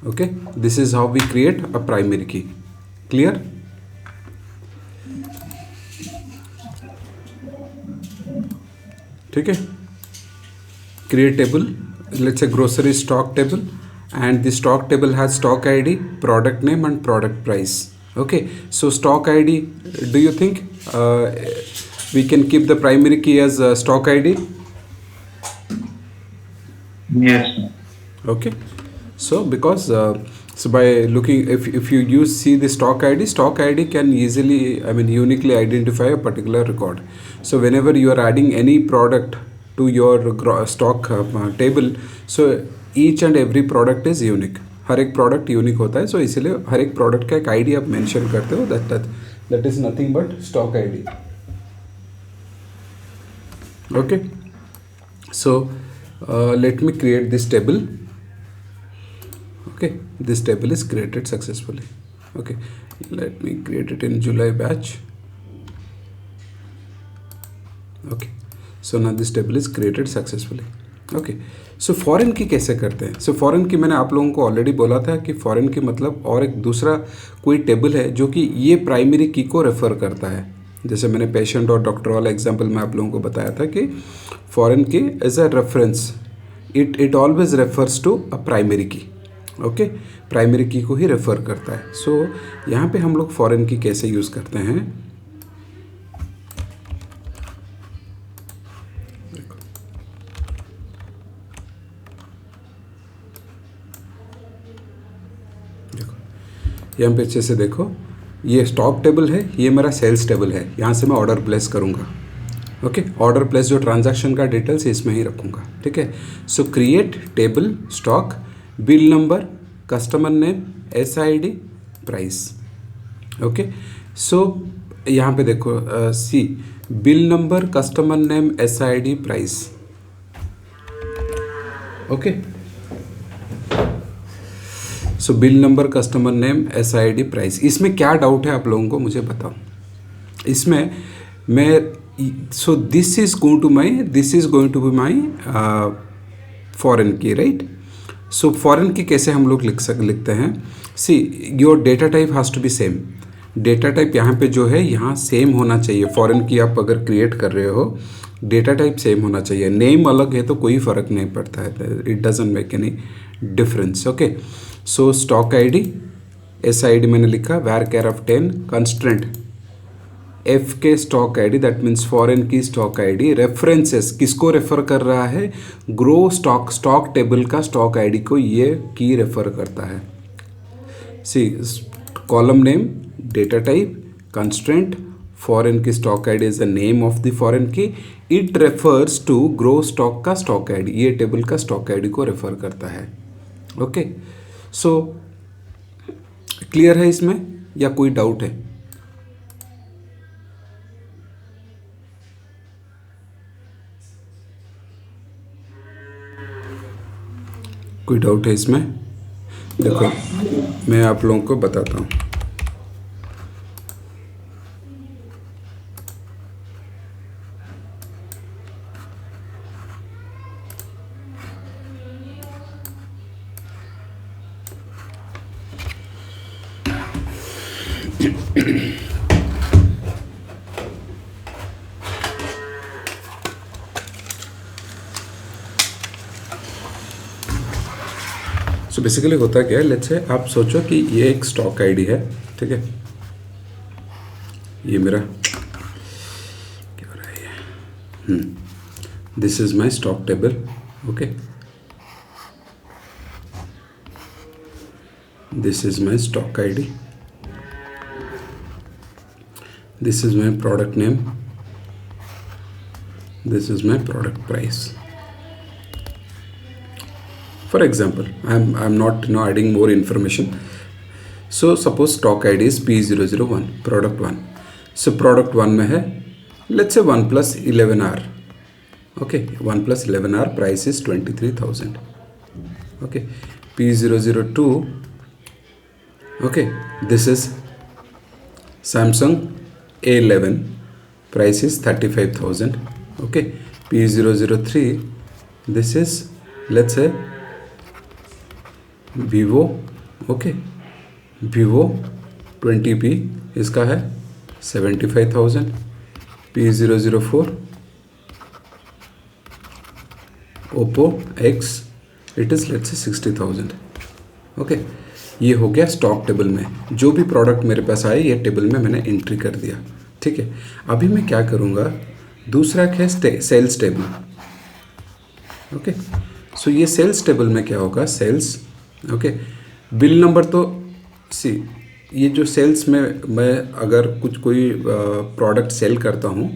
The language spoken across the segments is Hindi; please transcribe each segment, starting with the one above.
Okay, this is how we create a primary key. Clear? ठीक है, create table, let's say grocery stock table, and the stock table has stock id, product name and product price. Okay, so stock id, do you think we can keep the primary key as stock id? Yes. Okay, so because so by looking, if you see the stock id can easily, I mean, uniquely identify a particular record. So whenever you are adding any product to your stock table, so each and every product is unique. हर एक प्रोडक्ट यूनिक होता है, सो इसीलिए हर एक प्रोडक्ट का एक आईडी आप मेंशन करते हो, that is nothing but stock ID. Okay, so let me create this table. Okay, this table is created successfully. Okay, let me create it in July batch. Okay, so now this table is created successfully. Okay, so foreign key कैसे करते हैं? सो फॉरेन की मैंने आप लोगों को ऑलरेडी बोला था कि फॉरेन की मतलब और एक दूसरा कोई टेबल है जो कि ये प्राइमरी की को रेफर करता है. जैसे मैंने पेशेंट और डॉक्टर वाला एग्जांपल में आप लोगों को बताया था कि फॉरेन की as a reference it always refers to a primary key. Okay, primary key को ही रेफर करता है. सो यहाँ पे हम लोग फॉरेन की कैसे यूज़ करते हैं? यहाँ पे अच्छे से देखो, ये स्टॉक टेबल है, ये मेरा सेल्स टेबल है. यहाँ से मैं ऑर्डर प्लेस करूँगा. ओके, ऑर्डर प्लेस जो ट्रांजैक्शन का डिटेल्स इसमें ही रखूँगा. ठीक है, so create table stock, bill number, customer name, SID, price. Okay, so यहाँ पे देखो, see bill number, customer name, SID, price. Okay, so bill number, customer name, SID, price. इसमें क्या डाउट है आप लोगों को मुझे बताओ. इसमें मैं so this is going to be my foreign key, right. So foreign key कैसे हम लोग लिखते हैं? See your data type has to be same. Data type यहाँ पे जो है यहाँ सेम होना चाहिए. फॉरेन की आप अगर क्रिएट कर रहे हो, डेटा टाइप सेम होना चाहिए. नेम अलग है तो कोई फ़र्क नहीं पड़ता है, it doesn't make any difference. Okay, so stock ID, SID मैंने लिखा, varchar of 10, constraint F K stock ID, that means foreign key stock ID. References किसको रेफर कर रहा है? ग्रो स्टॉक टेबल का स्टॉक आईडी को ये की रेफर करता है. See column name, data type, constraint, foreign key stock ID is the name of the foreign key. It refers to grow stock का स्टॉक आईडी, ये टेबल का स्टॉक आईडी को रेफर करता है. ओके, सो क्लियर है इसमें या कोई डाउट है? कोई डाउट है इसमें? देखो मैं आप लोगों को बताता हूँ. सो बेसिकली होता क्या है, लेट्स से आप सोचो कि ये एक स्टॉक आईडी है. ठीक है, ये मेरा क्या हो रहा है ये, this is my stock table. Okay, this is my stock ID, this is my product name, this is my product price. For example, I'm not adding more information. So suppose stock ID is P001, product 1. So product 1 में है, let's say 1 plus 11R. Okay, 1 plus 11R, price is 23,000. Okay, P002. Okay, this is Samsung A11, price is 35,000. Okay, P003. This is, let's say, Vivo, okay, Vivo 20P इसका है 75,000, P004, Oppo x it is let's say 60,000, okay. ये हो गया स्टॉक टेबल में, जो भी प्रोडक्ट मेरे पास आए ये टेबल में मैंने एंट्री कर दिया, ठीक है। अभी मैं क्या करूँगा, दूसरा है सेल्स टेबल, ओके। सो ये सेल्स टेबल में क्या होगा, सेल्स, ओके, बिल नंबर तो सी, ये जो सेल्स में मैं अगर कोई प्रोडक्ट सेल करता हूँ,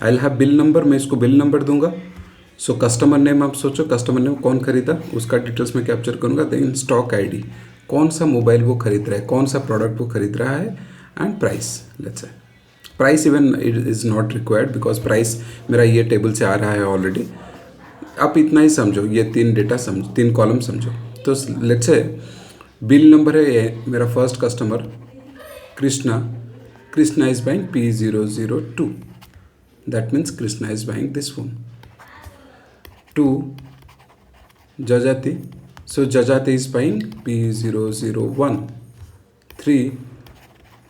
आई विल हैव बिल नंबर, मैं इसको बिल नंबर दूंगा। सो कस्टमर नेम, आप सोचो कस्टमर नेम कौन खरीदा उसका डिटेल्स में कैप्चर करूँगा। देन स्टॉक आईडी, कौन सा मोबाइल वो खरीद रहा है, कौन सा प्रोडक्ट वो खरीद रहा है, and price, let's say price even it is not required because price मेरा ये टेबल से आ रहा है ऑलरेडी। आप इतना ही समझो, ये 3 डेटा समझो, 3 कॉलम समझो। तो लेट्स से बिल नंबर है ये मेरा first customer Krishna, Krishna is buying P002, that means Krishna is buying this phone. 2 Jajati, so Jajati is buying P001। 3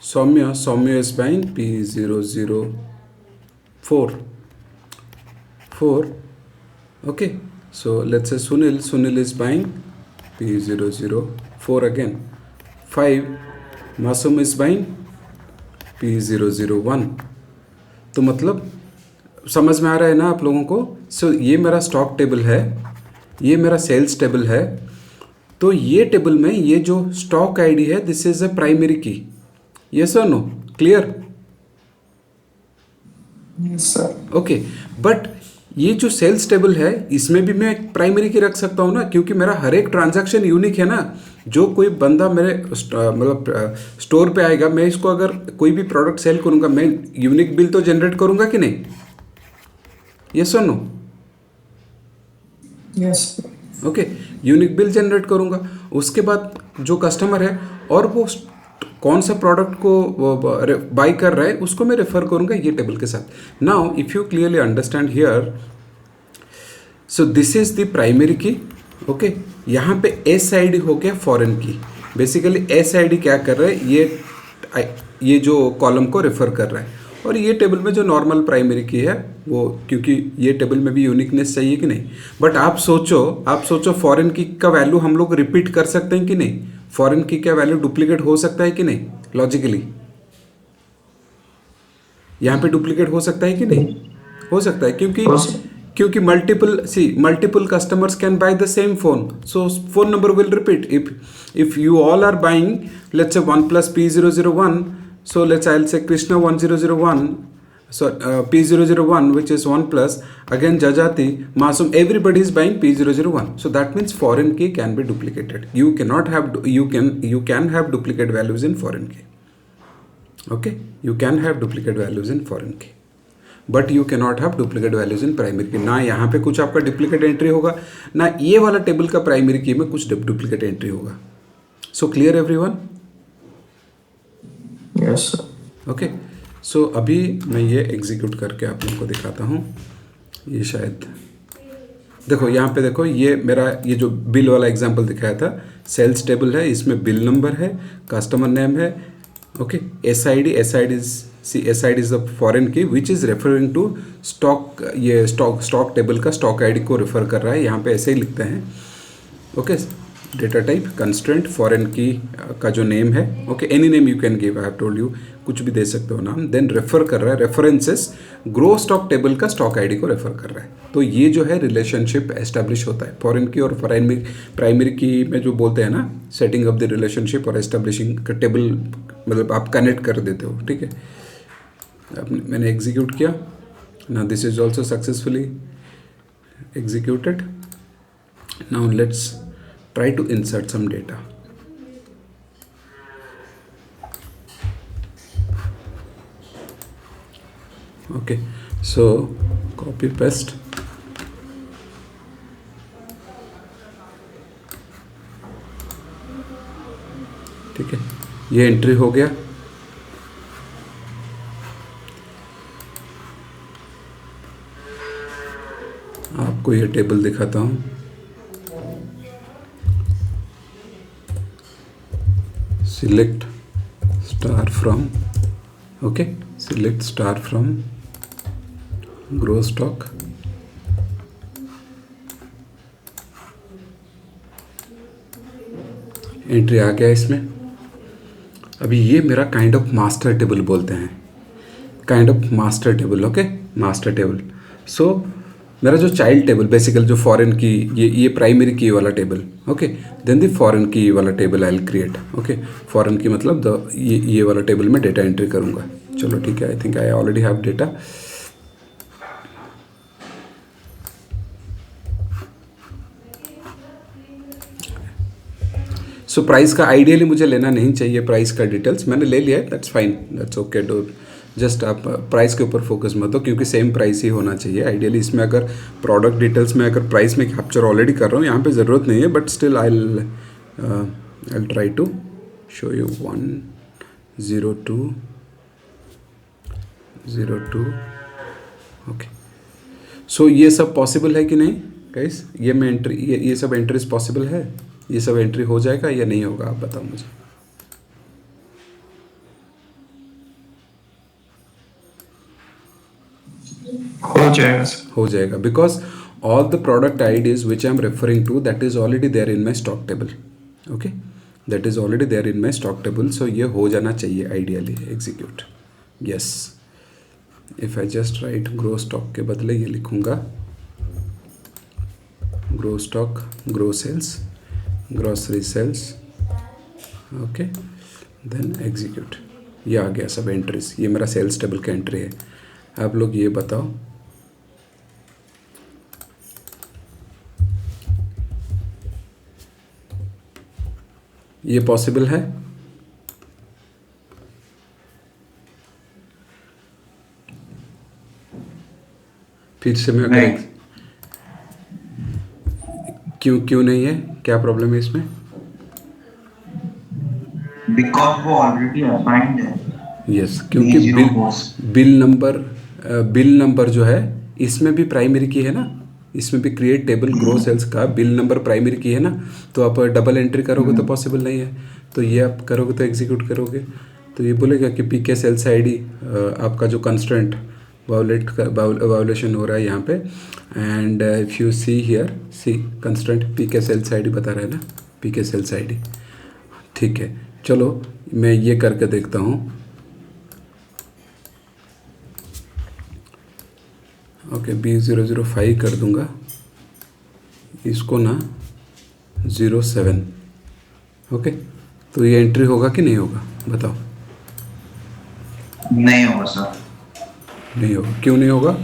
Soumya, Soumya is buying P004। 4 okay, so let's say Sunil, Sunil is buying P004 again। 5 Masum is buying P001। तो मतलब समझ में आ रहा है ना आप लोगों को। सो ये मेरा स्टॉक टेबल है, ये मेरा सेल्स टेबल है। तो ये टेबल में ये जो स्टॉक आईडी है this is a primary key, yes और no, clear? Yes sir. Okay, but ये जो सेल्स टेबल है इसमें भी मैं एक प्राइमरी की रख सकता हूँ ना, क्योंकि मेरा हर एक ट्रांजैक्शन यूनिक है ना। जो कोई बंदा मेरे मतलब स्टोर पे आएगा, मैं इसको अगर कोई भी प्रोडक्ट सेल करूँगा, मैं यूनिक बिल तो जनरेट करूँगा कि नहीं, यस और no? Yes. Okay, unique bill generate करूँगा। उसके बाद जो कस्टमर है और वो कौन सा प्रोडक्ट को बाई कर रहा है उसको मैं रेफर करूँगा ये टेबल के साथ। Now if you clearly understand here, so this is the primary key, okay. यहाँ पे एस आई डी हो गया फॉरेन की। बेसिकली एस आई डी क्या कर रहा है, ये जो कॉलम को रेफर कर रहा है। और ये टेबल में जो नॉर्मल प्राइमरी की है वो, क्योंकि ये टेबल में भी यूनिकनेस चाहिए कि नहीं। बट आप सोचो फॉरेन की का वैल्यू हम लोग रिपीट कर सकते हैं कि नहीं, फॉरेन की का वैल्यू डुप्लीकेट हो सकता है कि नहीं, लॉजिकली यहाँ पे डुप्लीकेट हो सकता है कि नहीं, हो सकता है, क्योंकि multiple customers can by the same phone, so phone number will repeat. If you all are buying, let's say 1 plus P001, so I'll say Krishna 1001, so P001 which is 1 plus, again Jajati, Masum, everybody is buying P001, so that means foreign key can be duplicated. You can have duplicate values in foreign key, okay, you can have duplicate values in foreign key, but you can not have duplicate values in primary की। ना यहाँ पे कुछ आपका डुप्लीकेट एंट्री होगा, ना ये वाला टेबल का प्राइमरी की में कुछ डुप्लीकेट एंट्री होगा। So clear everyone? Yes sir. Okay, so अभी मैं ये एग्जीक्यूट करके आप लोगों को दिखाता हूँ। ये शायद देखो, यहाँ पे देखो, ये मेरा ये जो बिल वाला एग्जाम्पल दिखाया था, सेल्स टेबल है, इसमें बिल नंबर है, कस्टमर नेम है, okay, S I D is the foreign key which is referring to stock, ये स्टॉक टेबल का स्टॉक आईडी को रेफर कर रहा है। यहाँ पे ऐसे ही लिखते हैं, okay. Data type constraint foreign key का जो नेम है, okay, any name you can give, I have told you, कुछ भी दे सकते हो नाम। देन रेफर कर रहा है, रेफरेंसेस ग्रो स्टॉक टेबल का स्टॉक आईडी को रेफर कर रहा है। तो ये जो है रिलेशनशिप एस्टेब्लिश होता है फॉरेन की और प्राइमरी की में, जो बोलते हैं ना सेटिंग ऑफ द रिलेशनशिप और एस्टेब्लिशिंग टेबल, मतलब आप कनेक्ट कर देते हो, ठीक है। मैंने एग्जीक्यूट किया ना, this is also successfully executed. Now let's try to insert some data, okay, so copy paste, ठीक है, ये एंट्री हो गया। आपको ये टेबल दिखाता हूँ, select star from, okay, select star from gross stock, entry आ गया इसमें। अभी ये मेरा काइंड ऑफ मास्टर टेबल बोलते हैं, kind of master table, okay, master table. So मेरा जो चाइल्ड टेबल बेसिकली जो फॉरेन की, ये प्राइमरी की वाला table, okay, then the foreign key वाला table I will create, okay. Foreign key मतलब ये वाला टेबल में डेटा एंट्री करूँगा। चलो ठीक है, I think I already have data. So price का आइडियली मुझे लेना नहीं चाहिए, प्राइस का डिटेल्स मैंने ले लिया है, that's fine, that's okay. Do just आप प्राइस के ऊपर फोकस मत दो, क्योंकि सेम प्राइस ही होना चाहिए आइडियली। इसमें अगर प्रोडक्ट डिटेल्स में अगर प्राइस में कैप्चर ऑलरेडी कर रहा हूँ, यहाँ पे ज़रूरत नहीं है, but still I will try to show you 10202, okay. So ये सब पॉसिबल है कि नहीं गाइस? ये में एंट्री, ये सब एंट्रीज पॉसिबल है? ये सब एंट्री हो जाएगा या नहीं होगा, आप बताओ मुझे। हो जाएगा because all the product IDs which I am referring to that is already there in my stock table, okay, that is already there in my stock table. So ये हो जाना चाहिए ideally execute. Yes, if I just write gro stock के बदले ये लिखूंगा gro stock, gro sales, grocery sales, okay, then execute. ये आ गया सब एंट्रीज, ये मेरा सेल्स टेबल का एंट्री है। आप लोग ये बताओ, ये पॉसिबल है? फिर से मैं अगर क्यों नहीं है, क्या प्रॉब्लम है इसमें? बिकॉज वो ऑलरेडी असाइंड है। यस, क्योंकि बिल नंबर जो है इसमें भी प्राइमरी की है ना, इसमें भी क्रिएट टेबल ग्रो सेल्स का बिल नंबर प्राइमरी की है ना, तो आप डबल एंट्री करोगे तो पॉसिबल नहीं है। तो ये आप करोगे तो एग्जीक्यूट करोगे तो ये बोलेगा कि पी के सेल्स आईडी आपका जो कंस्ट्रेंट वायोलेशन हो रहा है यहाँ पे। And if you see here, see constraint P K sales ID बता रहा है ना, पी के सेल्स आईडी, ठीक है। चलो मैं ये करके देखता हूँ, ओके, B005 कर दूंगा इसको ना 07, ओके। तो ये एंट्री होगा कि नहीं होगा, बताओ। नहीं होगा सर, नहीं होगा, क्यों नहीं होगा?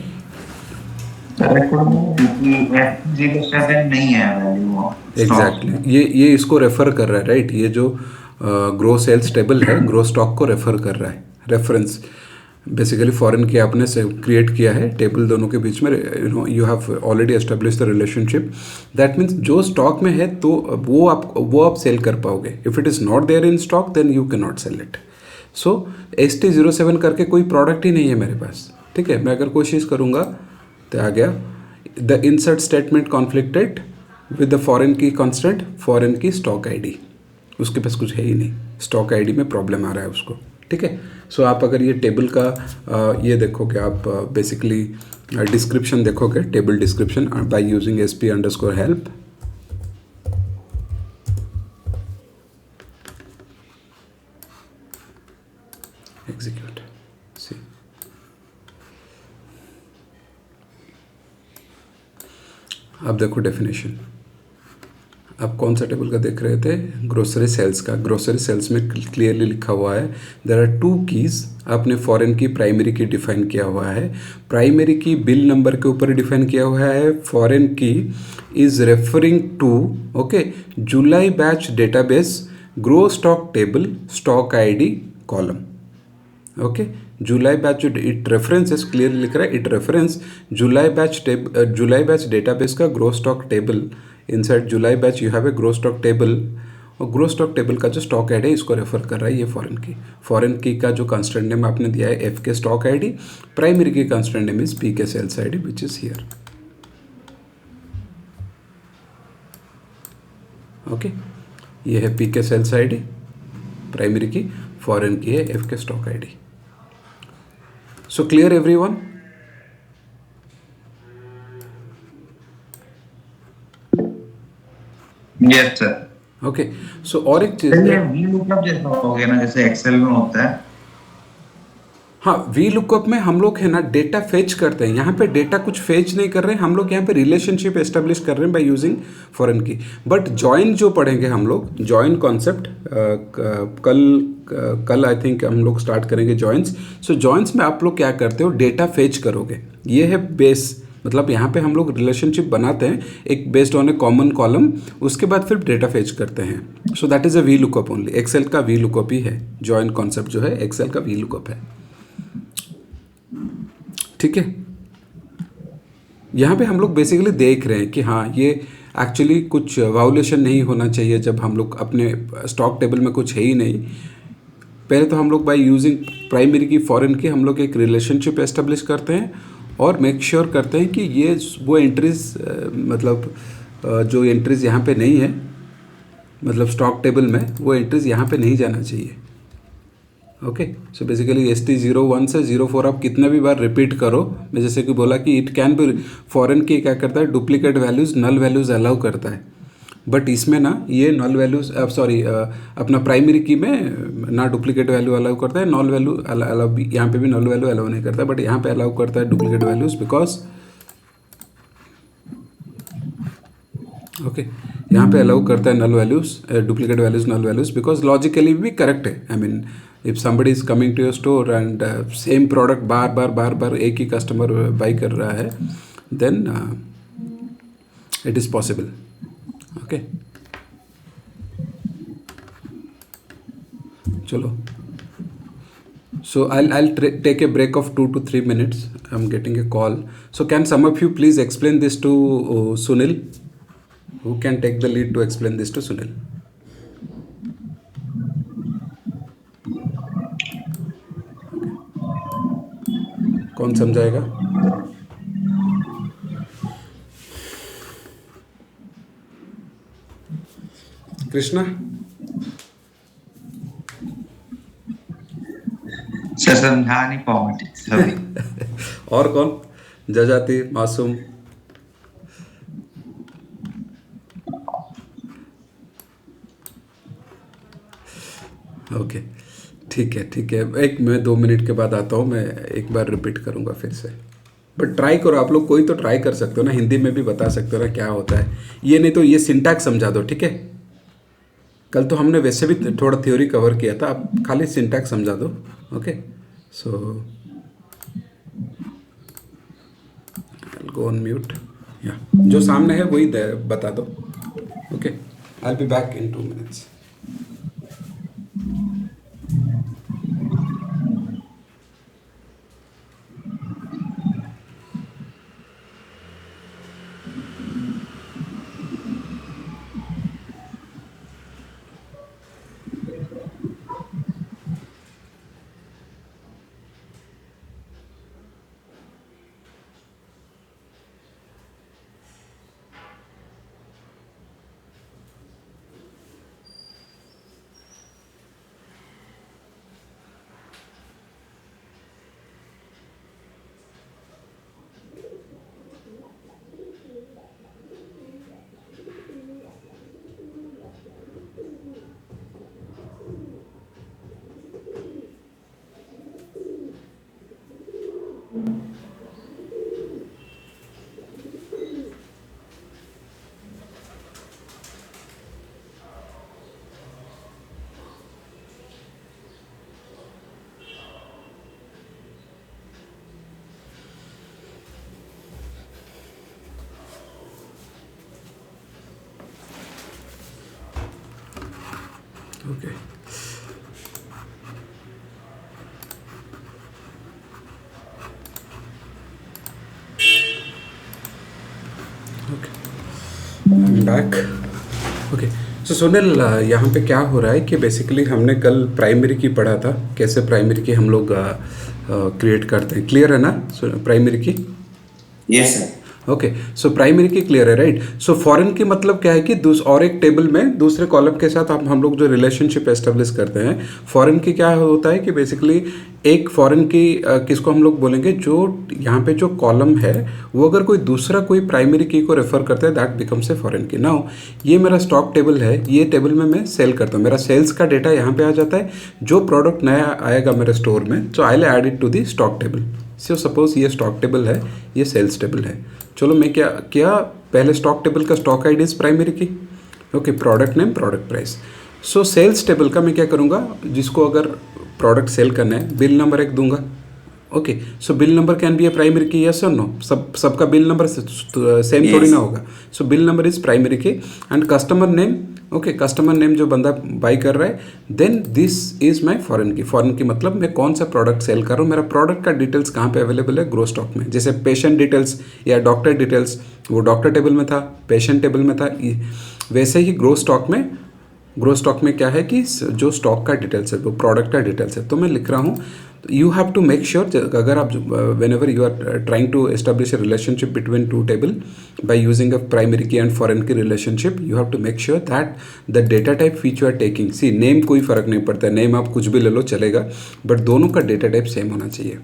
नहीं है वैल्यू। एग्जैक्टली, ये इसको रेफर कर रहा है, राइट? ये जो ग्रो सेल्स टेबल है ग्रो स्टॉक को रेफर कर रहा है, रेफरेंस बेसिकली फॉरेन की आपने से क्रिएट किया है टेबल, दोनों के बीच में you have already establish the relationship. That means जो स्टॉक में है तो वो आप सेल कर पाओगे। If it is not there in stock then you can not sell it. So ST07 करके कोई प्रोडक्ट ही नहीं है मेरे पास, ठीक है। मैं अगर कोशिश करूँगा तो आ गया the insert statement conflicted with the foreign की constant, foreign key stock ID, उसके पास कुछ है ही नहीं, स्टॉक आईडी में प्रॉब्लम आ रहा है उसको, ठीक है। सो आप अगर ये टेबल का ये देखोगे, आप बेसिकली डिस्क्रिप्शन देखोगे, table description by using SP_help, execute, see अब देखो डेफिनेशन। आप कौन सा टेबल का देख रहे थे? ग्रोसरी सेल्स का। ग्रोसरी सेल्स में क्लियरली लिखा हुआ है देयर आर 2 कीज। आपने फॉरेन की प्राइमरी की डिफाइन किया हुआ है, प्राइमरी की बिल नंबर के ऊपर डिफाइन किया हुआ है, foreign key is referring to, okay, July batch database, gro stock table, stock ID column, okay. July batch it references clearly लिख रहा है, it reference July batch database का gro stock table. Inside July batch you have a gro stock table, और ग्रो स्टॉक टेबल का जो स्टॉक आईडी है इसको रेफर कर रहा है ये फॉरेन की का जो कंस्टेंट नेम आपने दिया है F K stock ID, primary key constant name is P K sales ID which is here, okay. ये है P K sales ID, primary key foreign key है, F K stock ID. So clear everyone? Yes sir. Okay, so और एक चीज़ ये है, वी लुकअप जैसा हो गया ना, जैसे एक्सेल में होता है। हाँ वी लुकअप में हम लोग है ना डेटा फेच करते हैं, यहाँ पे डेटा कुछ फेच नहीं कर रहे हैं हम लोग, यहाँ पे रिलेशनशिप एस्टेब्लिश कर रहे हैं बाय यूजिंग फॉरेन की। बट जॉइन जो पढ़ेंगे हम लोग, जॉइन कॉन्सेप्ट कल आई थिंक हम लोग स्टार्ट करेंगे जॉइंस। सो जॉइंस में आप लोग क्या करते हो, डेटा फेच करोगे, ये है बेस, मतलब यहाँ पे हम लोग रिलेशनशिप बनाते हैं एक based on a common column, उसके बाद फिर डेटा फेच करते हैं। So that is a V lookup only, Excel का वी लुकअप ही है, जॉइन कॉन्सेप्ट जो है एक्सेल का वी लुकअप है। ठीक है, यहाँ पे हम लोग बेसिकली देख रहे हैं कि हाँ ये एक्चुअली कुछ वाउलेशन नहीं होना चाहिए जब हम लोग अपने स्टॉक टेबल में कुछ है ही नहीं। पहले तो हम लोग by using primary key foreign की हम लोग एक रिलेशनशिप एस्टेब्लिश करते हैं और मेक श्योर करते हैं कि ये वो एंट्रीज मतलब जो एंट्रीज यहाँ पे नहीं है, मतलब स्टॉक टेबल में वो एंट्रीज यहाँ पे नहीं जाना चाहिए। ओके, सो बेसिकली ST01 से 04 आप कितना भी बार रिपीट करो, मैं जैसे कि बोला कि इट कैन बी फॉरेन की क्या करता है, duplicate values null values allow करता है, बट इसमें ना ये नल वैल्यूज़ सॉरी अपना प्राइमरी की में ना डुप्लीकेट वैल्यू अलाउ करता है, नल वैल्यू अलाउ, यहाँ पे भी नल वैल्यू अलाउ नहीं करता, बट यहाँ पे अलाउ करता है डुप्लीकेट वैल्यूज़ बिकॉज ओके यहाँ पे अलाउ करता है null values, duplicate values null values because logically भी करेक्ट है। I mean if somebody is coming to your store and same product बार बार एक ही कस्टमर बाई कर रहा है, then it is possible. Okay, चलो, so I'll take a break of 2 to 3 minutes. I'm getting a call. So can some of you please explain this to Sunil? Who can take the lead to explain this to Sunil? कौन समझाएगा? कृष्णा? सर समझा नहीं पाऊंगा। और कौन? जजाति, मासूम? ओके, ठीक है, मैं 2 मिनट के बाद आता हूँ, मैं एक बार रिपीट करूँगा फिर से, बट ट्राई करो आप लोग, कोई तो ट्राई कर सकते हो ना, हिंदी में भी बता सकते हो ना क्या होता है ये, नहीं तो ये सिंटैक्स समझा दो, ठीक है? कल तो हमने वैसे भी थोड़ा थ्योरी कवर किया था, आप खाली सिंटैक्स समझा दो। Okay, so go on mute, या जो सामने है वही बता दो। Okay, I will be back in 2 minutes. Okay, back. Okay, so Sunil, यहाँ पे क्या हो रहा है कि बेसिकली हमने कल प्राइमरी की पढ़ा था, कैसे प्राइमरी की हम लोग क्रिएट करते हैं, क्लियर है ना primary key? Yes sir. Okay, so primary की क्लियर है, राइट। सो फॉरेन की मतलब क्या है कि और एक टेबल में दूसरे कॉलम के साथ हम लोग जो रिलेशनशिप एस्टेब्लिश करते हैं, फॉरेन की क्या होता है कि बेसिकली एक फॉरेन की किसको हम लोग बोलेंगे, जो यहाँ पे जो कॉलम है वो अगर कोई दूसरा कोई प्राइमरी की को रेफर करता है, दैट बिकम्स ए फॉरेन की। नाउ ये मेरा स्टॉक टेबल है, ये टेबल में मैं सेल करता हूँ, मेरा सेल्स का डेटा यहाँ पे आ जाता है। जो प्रोडक्ट नया आएगा मेरे स्टोर में, so I will add it to the stock table. So suppose ये स्टॉक टेबल है, ये सेल्स टेबल है। चलो मैं क्या किया, पहले स्टॉक टेबल का stock ID is primary key, okay, product name, product price. So sales table का मैं क्या करूँगा, जिसको अगर प्रोडक्ट सेल करना है, बिल नंबर एक दूंगा। Okay, so bill number can be a primary key, yes और नो? सबका बिल नंबर सेम थोड़ी ना होगा। So bill number is primary key and customer name, okay, customer name जो बंदा बाई कर रहा है, then this is my foreign key. Foreign key मतलब मैं कौन सा प्रोडक्ट सेल कर रहा हूँ, मेरा प्रोडक्ट का डिटेल्स कहाँ पे अवेलेबल है, ग्रो स्टॉक में। जैसे पेशेंट डिटेल्स या डॉक्टर डिटेल्स, वो डॉक्टर टेबल में था, पेशेंट टेबल में था, वैसे ही ग्रो स्टॉक में क्या है कि जो स्टॉक का डिटेल्स है, वो प्रोडक्ट का डिटेल्स है। तो मैं लिख रहा हूँ, you have to make sure, अगर आप whenever you are trying to establish a relationship between two table by using a primary key and foreign key relationship, you have to make sure that the data type which you are taking, see name कोई फर्क नहीं पड़ता है, नेम आप कुछ भी ले लो चलेगा, बट दोनों का डेटा टाइप सेम होना चाहिए।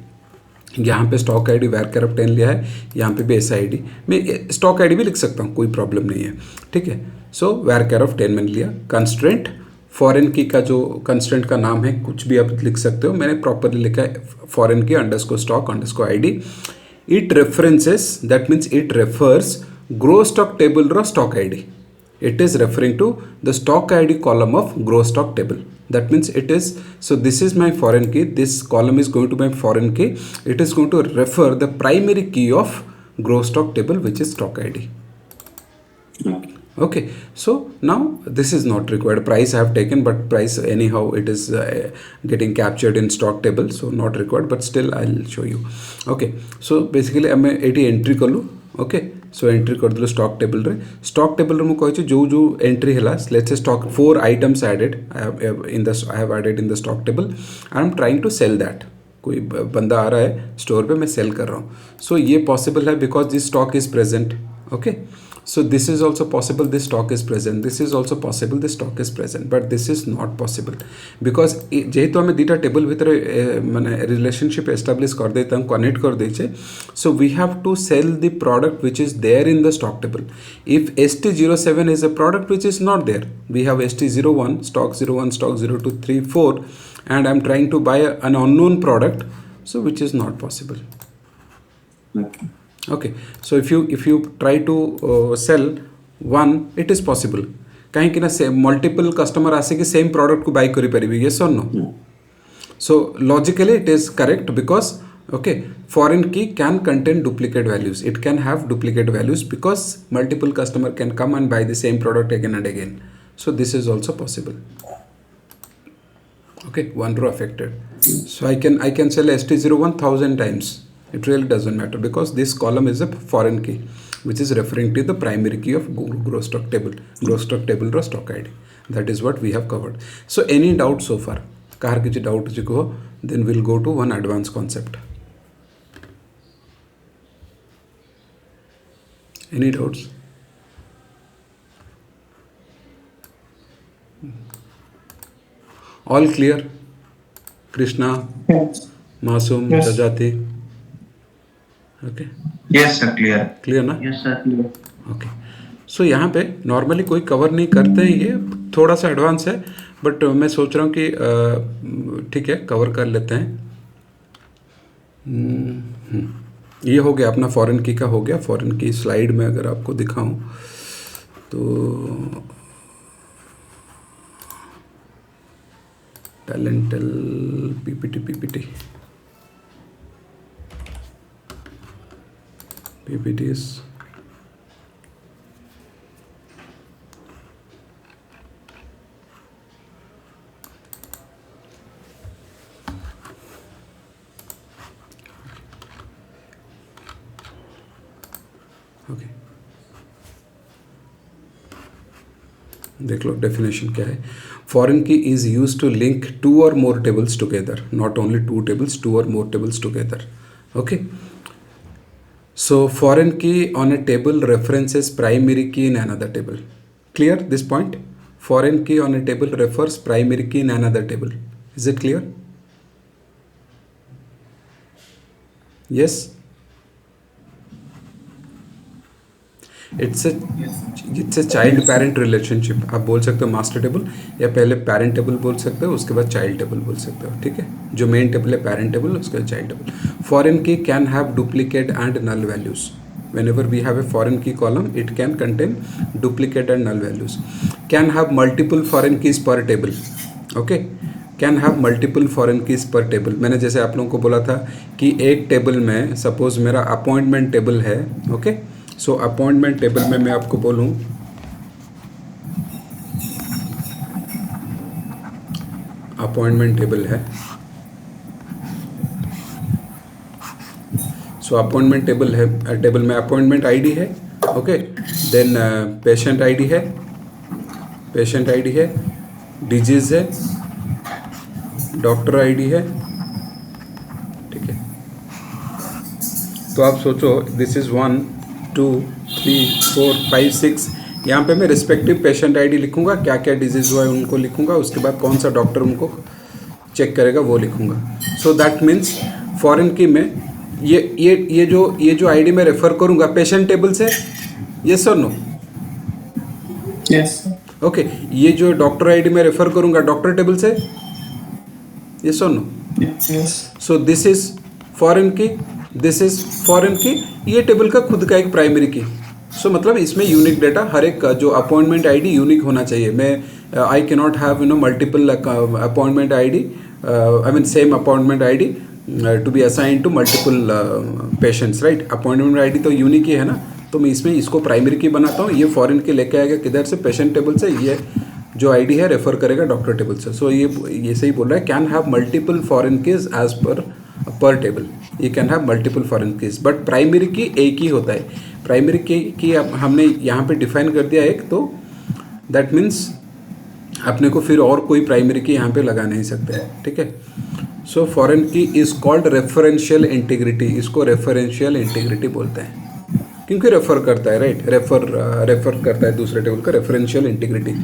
यहाँ पे स्टॉक आईडी varchar10 लिया है, यहाँ पे भी ऐसा आईडी, मैं स्टॉक आईडी भी लिख सकता हूँ, कोई प्रॉब्लम नहीं है, ठीक है। सो varchar10 मैंने लिया। कंस्ट्रेंट फॉरेन की का जो कंस्ट्रेंट का नाम है, कुछ भी आप लिख सकते हो, मैंने प्रॉपरली लिखा है foreign key _stock _id। It references, that means it refers grow stock table row stock ID. It is referring to the stock ID column of grow stock table. That means it is, so this is my foreign key, this column is going to be my foreign key, it is going to refer the primary key of grow stock table, which is stock ID. Okay, so now this is not required, price I have taken, but price anyhow it is getting captured in stock table, so not required, but still I'll show you. Okay, so basically I एटी एंट्री कर लूँ, ओके, सो एंट्री करदेलु स्टॉक टेबल रे। स्टॉक टेबल रे मु कहि जो जो एंट्री हैला, let's say stock 4 items added I have added in the stock table, I am trying to sell that. कोई बंदा आ रहा है स्टोर पे, मैं सेल कर रहा हूँ, सो ये पॉसिबल है because this stock is present, okay. So this is also possible, this stock is present, this is also possible, this stock is present, but this is not possible because जेहेतु आम दुटा टेबल भितर माने रिलेशनशिप एस्टाब्लिश कर देता हूँ, कनेक्ट कर देचे, so we have to sell the product which is there in the stock table. If ST07 is a product which is not there, we have ST01, stock 01, stock 02, 3, 4, and I'm trying to buy an unknown product, so which is not possible. Okay, so if you try to sell one, it is possible, कहीं कि ना multiple customer आसे कि same product को buy करी परिबे, yes or no? So logically it is correct because okay, foreign key can contain duplicate values, it can have duplicate values because multiple customer can come and buy the same product again and again, so this is also possible. Okay, one row affected, so I can sell ST01 1,000 times. It really doesn't matter because this column is a foreign key which is referring to the primary key of grow stock table ro stock ID. That is what we have covered. So any doubt so far? Kahar kichi doubt ji ko, then we'll go to one advanced concept. Any doubts? All clear? Krishna, Yes. Masum, Yes. Jajati. Okay, yes sir, clear. Clear ना? Yes, sir. Clear. Okay, so यहाँ पे नॉर्मली कोई कवर नहीं करते हैं, ये थोड़ा सा एडवांस है, बट मैं सोच रहा हूँ कि ठीक है कवर कर लेते हैं। ये हो गया अपना फॉरेन की का हो गया। फॉरेन की स्लाइड में अगर आपको दिखाऊं तो टैलेंटल पीपीटी PPTs, ओके, देख लो डेफिनेशन क्या है। Foreign key is use to link 2 or more tables together, not only 2 tables, 2 or more tables together. Okay, So foreign key on a table references primary key in another table. Clear this point? Foreign key on a table refers primary key in another table. Is it clear? Yes. It's a child parent relationship. आप बोल सकते हो मास्टर टेबल, या पहले पेरेंट टेबल बोल सकते हो, उसके बाद चाइल्ड टेबल बोल सकते हो. ठीक है, जो मेन टेबल है पेरेंट टेबल, उसके बाद child table. Foreign key can have duplicate and null values. whenever we have a foreign key column, it can contain duplicate and null values. Can have multiple foreign keys per table. Okay, can have multiple foreign keys पर टेबल. मैंने जैसे आप लोगों को बोला था कि एक टेबल में सपोज मेरा अपॉइंटमेंट टेबल है. ओके, सो अपॉइंटमेंट टेबल में मैं आपको बोलूं अपॉइंटमेंट टेबल है. सो अपॉइंटमेंट टेबल है, टेबल में अपॉइंटमेंट आईडी है. ओके, देन पेशेंट आईडी है, पेशेंट आईडी है, डिजीज है, डॉक्टर आईडी है. ठीक है, तो आप सोचो दिस इज 1 2 3 4 5 6. यहाँ पे मैं रिस्पेक्टिव पेशेंट आईडी लिखूंगा, क्या क्या डिजीज हुआ है उनको लिखूंगा, उसके बाद कौन सा डॉक्टर उनको चेक करेगा वो लिखूंगा. सो दैट मीन्स फॉरेन की में ये जो आईडी मैं रेफर करूंगा पेशेंट टेबल से. यस और नो? यस. ओके, ये जो डॉक्टर आईडी मैं रेफर करूंगा डॉक्टर टेबल से. यस और no? Yes. So this is foreign key, this is foreign key. ये टेबल का खुद का एक प्राइमरी की. सो मतलब इसमें यूनिक डेटा हर एक का जो अपॉइंटमेंट आईडी यूनिक होना चाहिए. मैं I can not have multiple appointment ID, I mean same appointment ID to be assign to multiple patients. Right, appointment ID तो यूनिक ही है ना, तो मैं इसमें इसको प्राइमरी की बनाता हूँ. ये फॉरेन की लेके आएगा किधर से? पेशेंट टेबल से. ये जो आईडी है रेफर करेगा डॉक्टर टेबल से. सो ये सही बोल रहा है, can have multiple foreign keys as per table. ये can have multiple foreign keys, but primary key एक ही होता है. प्राइमरी की हमने यहाँ पे डिफाइन कर दिया एक, तो दैट मीन्स अपने को फिर और कोई प्राइमरी की यहाँ पे लगा नहीं सकते. ठीक है, सो foreign key is called referential integrity. इसको रेफरेंशियल इंटीग्रिटी बोलते हैं क्योंकि रेफर करता है. राइट, रेफर करता है दूसरे टेबल का. Referential integrity.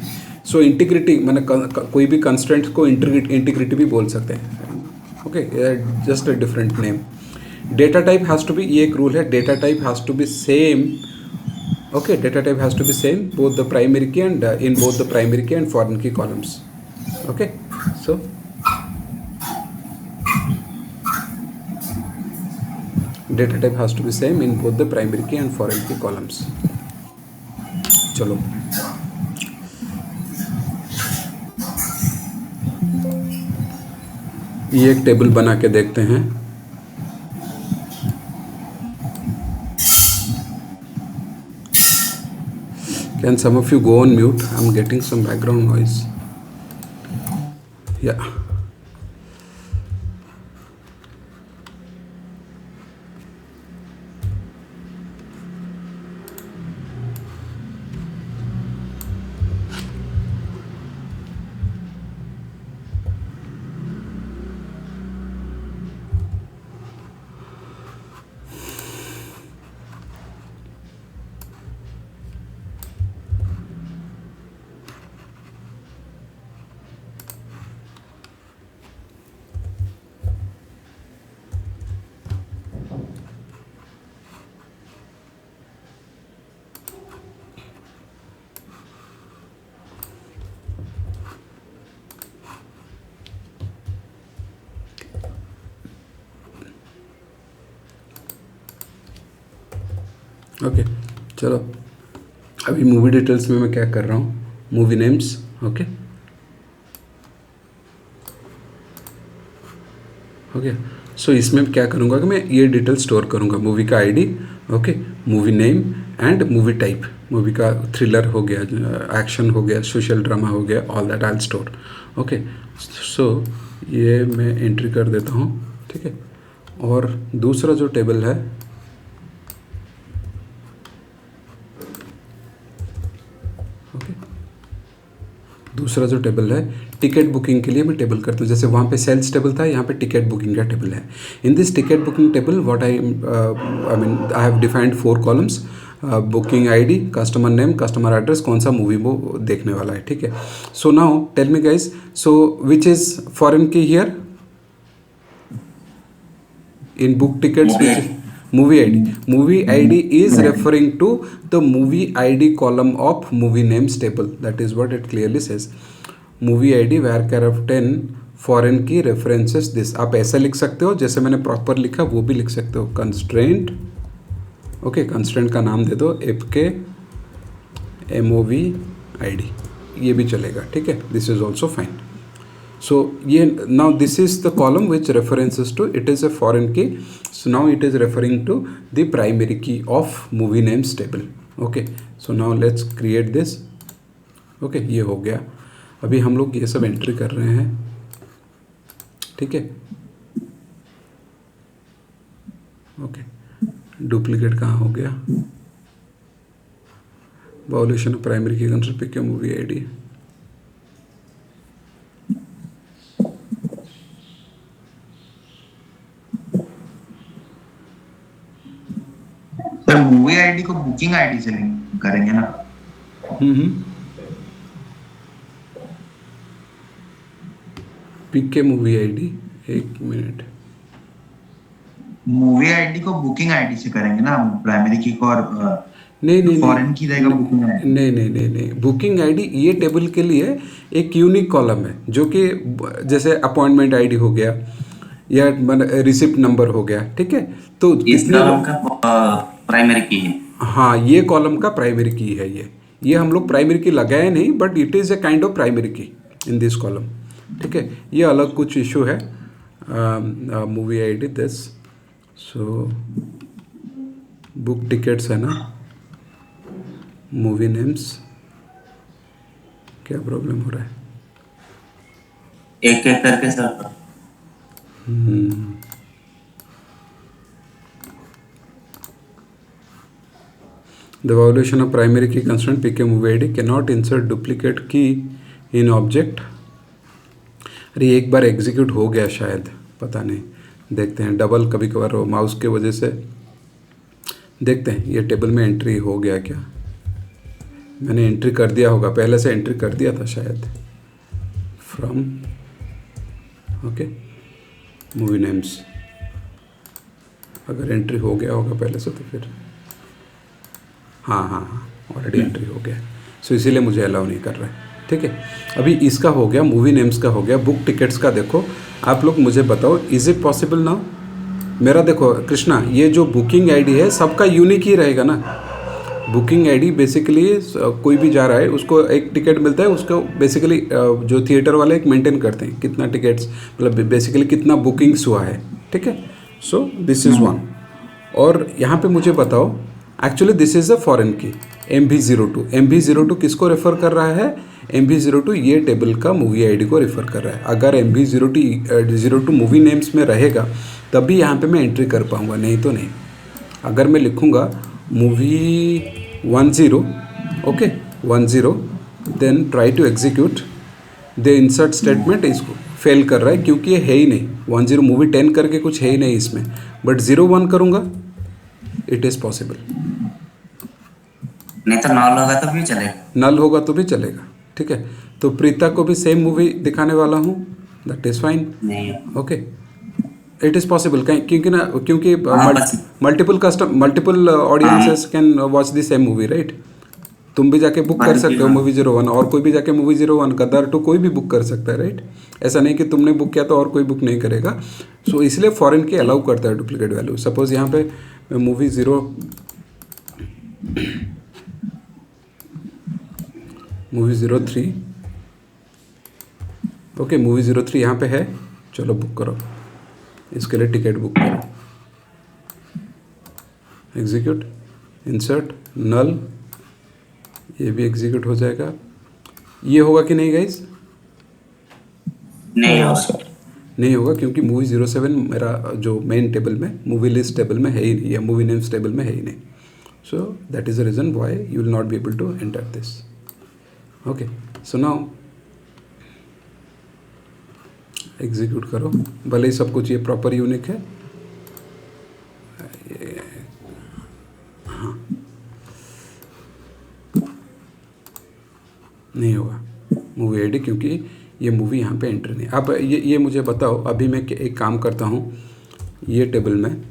सो इंटीग्रिटी मैंने कोई भी कंस्ट्रेंट्स को इंटीग्रिटी भी बोल सकते हैं. Okay, just a different name. Data type has to be, ये एक रूल है, data type has to be same. Okay, data type has to be same both the primary key and in both the primary key and foreign key columns. Okay, so data type has to be same in both the primary key and foreign key columns. चलो, ये एक टेबल बना के देखते हैं. Can some of you go on mute? I'm getting some background noise. Yeah. Okay, चलो अभी मूवी डिटेल्स में मैं क्या कर रहा हूँ, movie names. Okay okay, so इसमें क्या करूँगा कि मैं ये डिटेल स्टोर करूँगा. मूवी का ID, okay, movie name and movie type. Movie का थ्रिलर हो गया, एक्शन हो गया, सोशल ड्रामा हो गया, all that I will store. Okay, so ये मैं एंट्री कर देता हूँ. ठीक है, और दूसरा जो टेबल है, दूसरा जो टेबल है टिकट बुकिंग के लिए मैं टेबल करता हूँ। जैसे वहाँ पे सेल्स टेबल था, यहाँ पे टिकट बुकिंग का टेबल है। In this ticket booking table what I mean I have defined 4 columns, booking ID, customer name, customer address, कौन सा मूवी वो देखने वाला है, ठीक है। So now tell me guys, so which is foreign key here in book tickets, which is movie id. Movie id is referring to the movie id column of movie names table. That is what it clearly says. Movie id varchar of 10 foreign key references this. आप ऐसा लिख सकते हो जैसे मैंने प्रॉपर लिखा, वो भी लिख सकते हो। कंस्ट्रेंट, ओके, कंस्ट्रेंट का नाम दे दो fk mov id, ये भी चलेगा, ठीक है। This is also fine. So now this is the column which references to, it is a foreign key, so now it is referring to the primary key of movie names table. Okay, so now let's create this. Okay, ये हो गया। अभी हम लोग ये सब एंट्री कर रहे हैं, ठीक है। ओके, डुप्लीकेट कहाँ हो गया? Violation of primary key constraint pick your movie ID. Sir movie ID को बुकिंग आईडी से लिंक करेंगे ना? पिक के मूवी आईडी, एक मिनट। मूवी आईडी को बुकिंग आईडी से करेंगे ना, प्राइमरी की को, और नहीं फॉरेन की रहेगा बुकिंग आईडी। नहीं, बुकिंग आईडी ये टेबल के लिए एक यूनिक कॉलम है, जो कि जैसे अपॉइंटमेंट आईडी हो गया या रिसिप्ट नंबर हो गया, ठीक है। तो इस कॉलम का प्राइमरी की है। हाँ, ये कॉलम का प्राइमरी की है। ये हम लोग प्राइमरी की लगाए नहीं, but it is a kind of primary की इन दिस कॉलम, ठीक है। ये अलग कुछ इशू है। Movie ID this, so book tickets है ना, मूवी नेम्स, क्या प्रॉब्लम हो रहा है? एक एक करके sir. The violation of primary key constraint pick a movie ID cannot insert duplicate key in object. अरे एक बार एग्जीक्यूट हो गया शायद, पता नहीं, देखते हैं। डबल कभी कभार हो माउस के वजह से, देखते हैं ये टेबल में एंट्री हो गया क्या। मैंने एंट्री कर दिया होगा, पहले से एंट्री कर दिया था शायद। फ्रॉम, ओके, मूवी नेम्स, अगर एंट्री हो गया होगा पहले से तो फिर हाँ, ऑलरेडी एंट्री हो गया, सो इसीलिए मुझे अलाउ नहीं कर रहा है, ठीक है। अभी इसका हो गया, मूवी नेम्स का हो गया। बुक टिकट्स का देखो, आप लोग मुझे बताओ, इज़ इट पॉसिबल नाउ? मेरा देखो कृष्णा, ये जो बुकिंग आईडी है सबका यूनिक ही रहेगा ना। बुकिंग आईडी बेसिकली कोई भी जा रहा है उसको एक टिकट मिलता है, उसको बेसिकली जो थिएटर वाले एक मेंटेन करते हैं कितना टिकट्स, मतलब बेसिकली कितना बुकिंग्स हुआ है, ठीक है। So this is one. और यहाँ पे मुझे बताओ, actually this is a foreign की MV02। MV02 किसको रेफ़र कर रहा है? MV02 ये टेबल का मूवी आईडी को रेफ़र कर रहा है। अगर MV02 मूवी नेम्स में रहेगा तभी यहाँ पे मैं एंट्री कर पाऊँगा, नहीं तो नहीं। अगर मैं लिखूँगा movie 10, okay 10, then try to execute the insert statement, इसको फेल कर रहा है क्योंकि ये है ही नहीं। 10 मूवी 10 करके कुछ है ही नहीं इसमें, बट 01 करूँगा, इट इज़ पॉसिबल। नहीं तो नल होगा तो भी चलेगा, नल होगा तो भी चलेगा, ठीक है। तो प्रीता को भी सेम मूवी दिखाने वाला हूँ, दैट इज़ फाइन, नहीं ओके, इट इज़ पॉसिबल। क्योंकि multiple audiences can watch the same movie, right. तुम भी जाके बुक कर सकते हो मूवी 01, और कोई भी जाके मूवी 01, गद्दार 2 कोई भी बुक कर सकता है, राइट। ऐसा नहीं कि तुमने बुक किया तो और कोई बुक नहीं करेगा। सो इसलिए फॉरेन के अलाउ करता है डुप्लीकेट वैल्यू। सपोज यहाँ पे मूवी 03, ओके, मूवी 03 यहाँ पे है, चलो बुक करो, इसके लिए टिकट बुक करो, एग्जीक्यूट, इंसर्ट, नल, ये भी एग्जीक्यूट हो जाएगा। ये होगा कि नहीं गाइज? नहीं होगा, नहीं होगा क्योंकि मूवी 07 मेरा जो मेन टेबल में, मूवी लिस्ट टेबल में है ही नहीं, या मूवी नेम्स टेबल में है ही नहीं। So that is the reason why you will not be able to enter this, okay. So now execute करो, भले ही सब कुछ ये प्रॉपर यूनिक है। हाँ, नहीं होगा मूवी आईडी, क्योंकि ये मूवी यहाँ पे एंट्री नहीं। अब ये मुझे बताओ, अभी मैं एक काम करता हूँ, ये टेबल में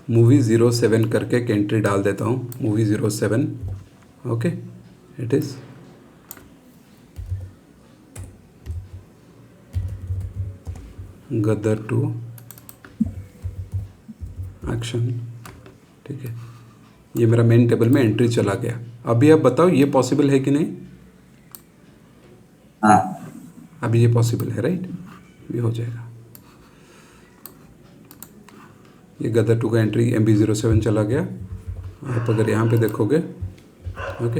मूवी 07 करके एक एंट्री डाल देता हूँ, movie 07। Okay, it is Gadar 2 action. ठीक है, ये मेरा मेन टेबल में एंट्री चला गया। अभी आप बताओ ये पॉसिबल है कि नहीं? हाँ, अभी ये पॉसिबल है, राइट? ये हो जाएगा। ये गदर 2 का एंट्री MB07 चला गया। आप अगर यहाँ पे देखोगे, ओके,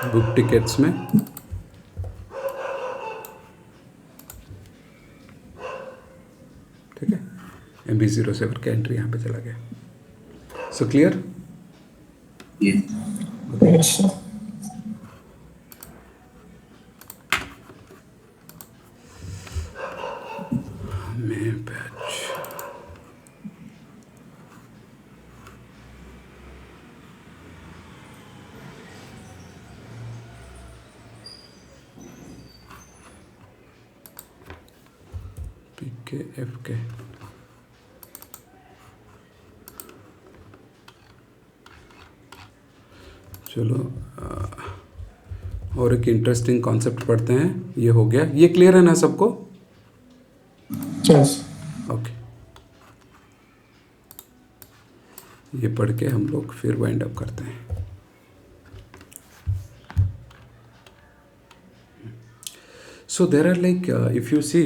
बुक टिकट्स में ठीक है, MB07 का एंट्री यहाँ पे चला गया। So clear? ये Yes, sir. मैं बैच PKFK। चलो और एक इंटरेस्टिंग कॉन्सेप्ट पढ़ते हैं। ये हो गया, ये क्लियर है ना सबको? Yes. ओके, ये पढ़ के हम लोग फिर वाइंड अप करते हैं। So there are like if you see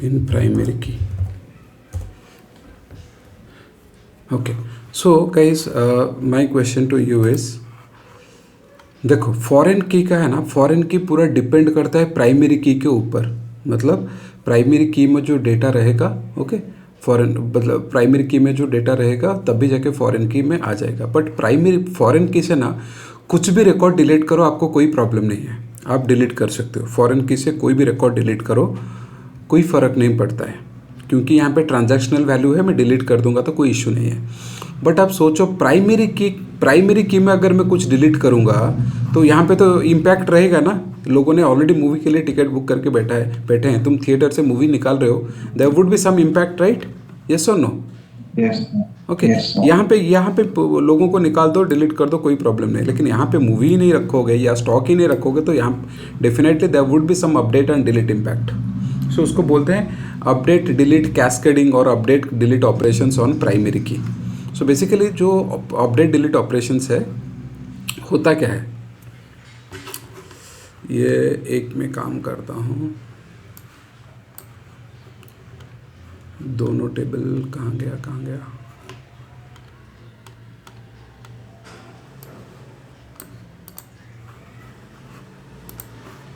in primary key. Okay, so guys, my question to you is, देखो फॉरेन की का है ना, फॉरेन की पूरा डिपेंड करता है प्राइमरी की के ऊपर। मतलब प्राइमरी की में जो डेटा रहेगा, ओके, फॉरेन मतलब प्राइमरी की में जो डेटा रहेगा तब भी जाके फॉरेन की में आ जाएगा। बट प्राइमरी फॉरेन की से ना कुछ भी रिकॉर्ड डिलीट करो, आपको कोई प्रॉब्लम नहीं है, आप डिलीट कर सकते हो। फॉरेन की से कोई भी रिकॉर्ड डिलीट करो, कोई फ़र्क नहीं पड़ता है, क्योंकि यहाँ पे ट्रांजैक्शनल वैल्यू है, मैं डिलीट कर दूंगा तो कोई इशू नहीं है। बट आप सोचो प्राइमरी की में अगर मैं कुछ डिलीट करूँगा तो यहाँ पे तो इम्पैक्ट रहेगा ना। लोगों ने ऑलरेडी मूवी के लिए टिकट बुक करके बैठे हैं, तुम थिएटर से मूवी निकाल रहे हो, there would be some impact, right? Yes और no? Yes. Okay, Yes, sir. यहाँ पे लोगों को निकाल दो, डिलीट कर दो, कोई प्रॉब्लम नहीं। लेकिन यहाँ पे मूवी ही नहीं रखोगे या स्टॉक ही नहीं रखोगे तो यहाँ definitely there would be some update and delete impact. So उसको बोलते हैं अपडेट डिलीट कैस्केडिंग और update delete operations on primary key. So basically जो अपडेट डिलीट ऑपरेशंस है, होता क्या है, ये एक में काम करता हूँ, दोनों टेबल कहाँ गया,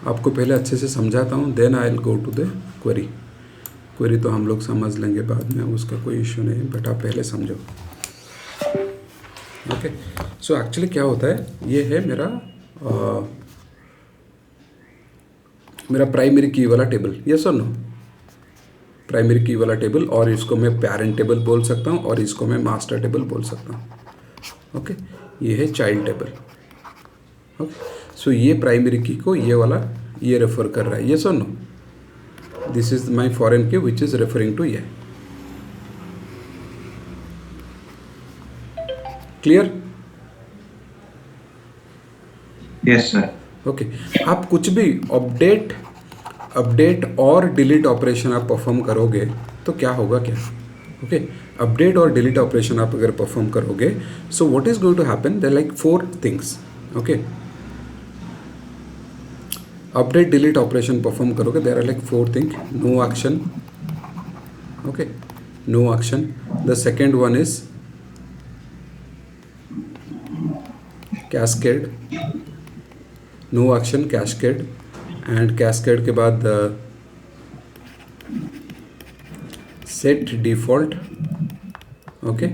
आपको पहले अच्छे से समझाता हूँ, then I will go to the query तो हम लोग समझ लेंगे बाद में, उसका कोई इश्यू नहीं, बट आप पहले समझो। ओके, सो एक्चुअली क्या होता है, ये है मेरा प्राइमरी की वाला टेबल, यस और नो? प्राइमरी की वाला टेबल, और इसको मैं पेरेंट टेबल बोल सकता हूँ और इसको मैं मास्टर टेबल बोल सकता हूँ। ओके, ये है चाइल्ड टेबल। ओके, सो ये प्राइमरी की को ये रेफर कर रहा है, यस और no? This is my foreign key which is referring to ये। क्लियर? Yes, sir. ओके, आप कुछ भी अपडेट और डिलीट ऑपरेशन आप परफॉर्म करोगे तो क्या होगा क्या? ओके, अपडेट और डिलीट ऑपरेशन आप अगर परफॉर्म करोगे, so what is going to happen, there like 4 things. Okay, update delete operation perform करोगे, there are like 4 thing. No action, okay, no action. The second one is cascade, no action cascade. And cascade के बाद set default, okay,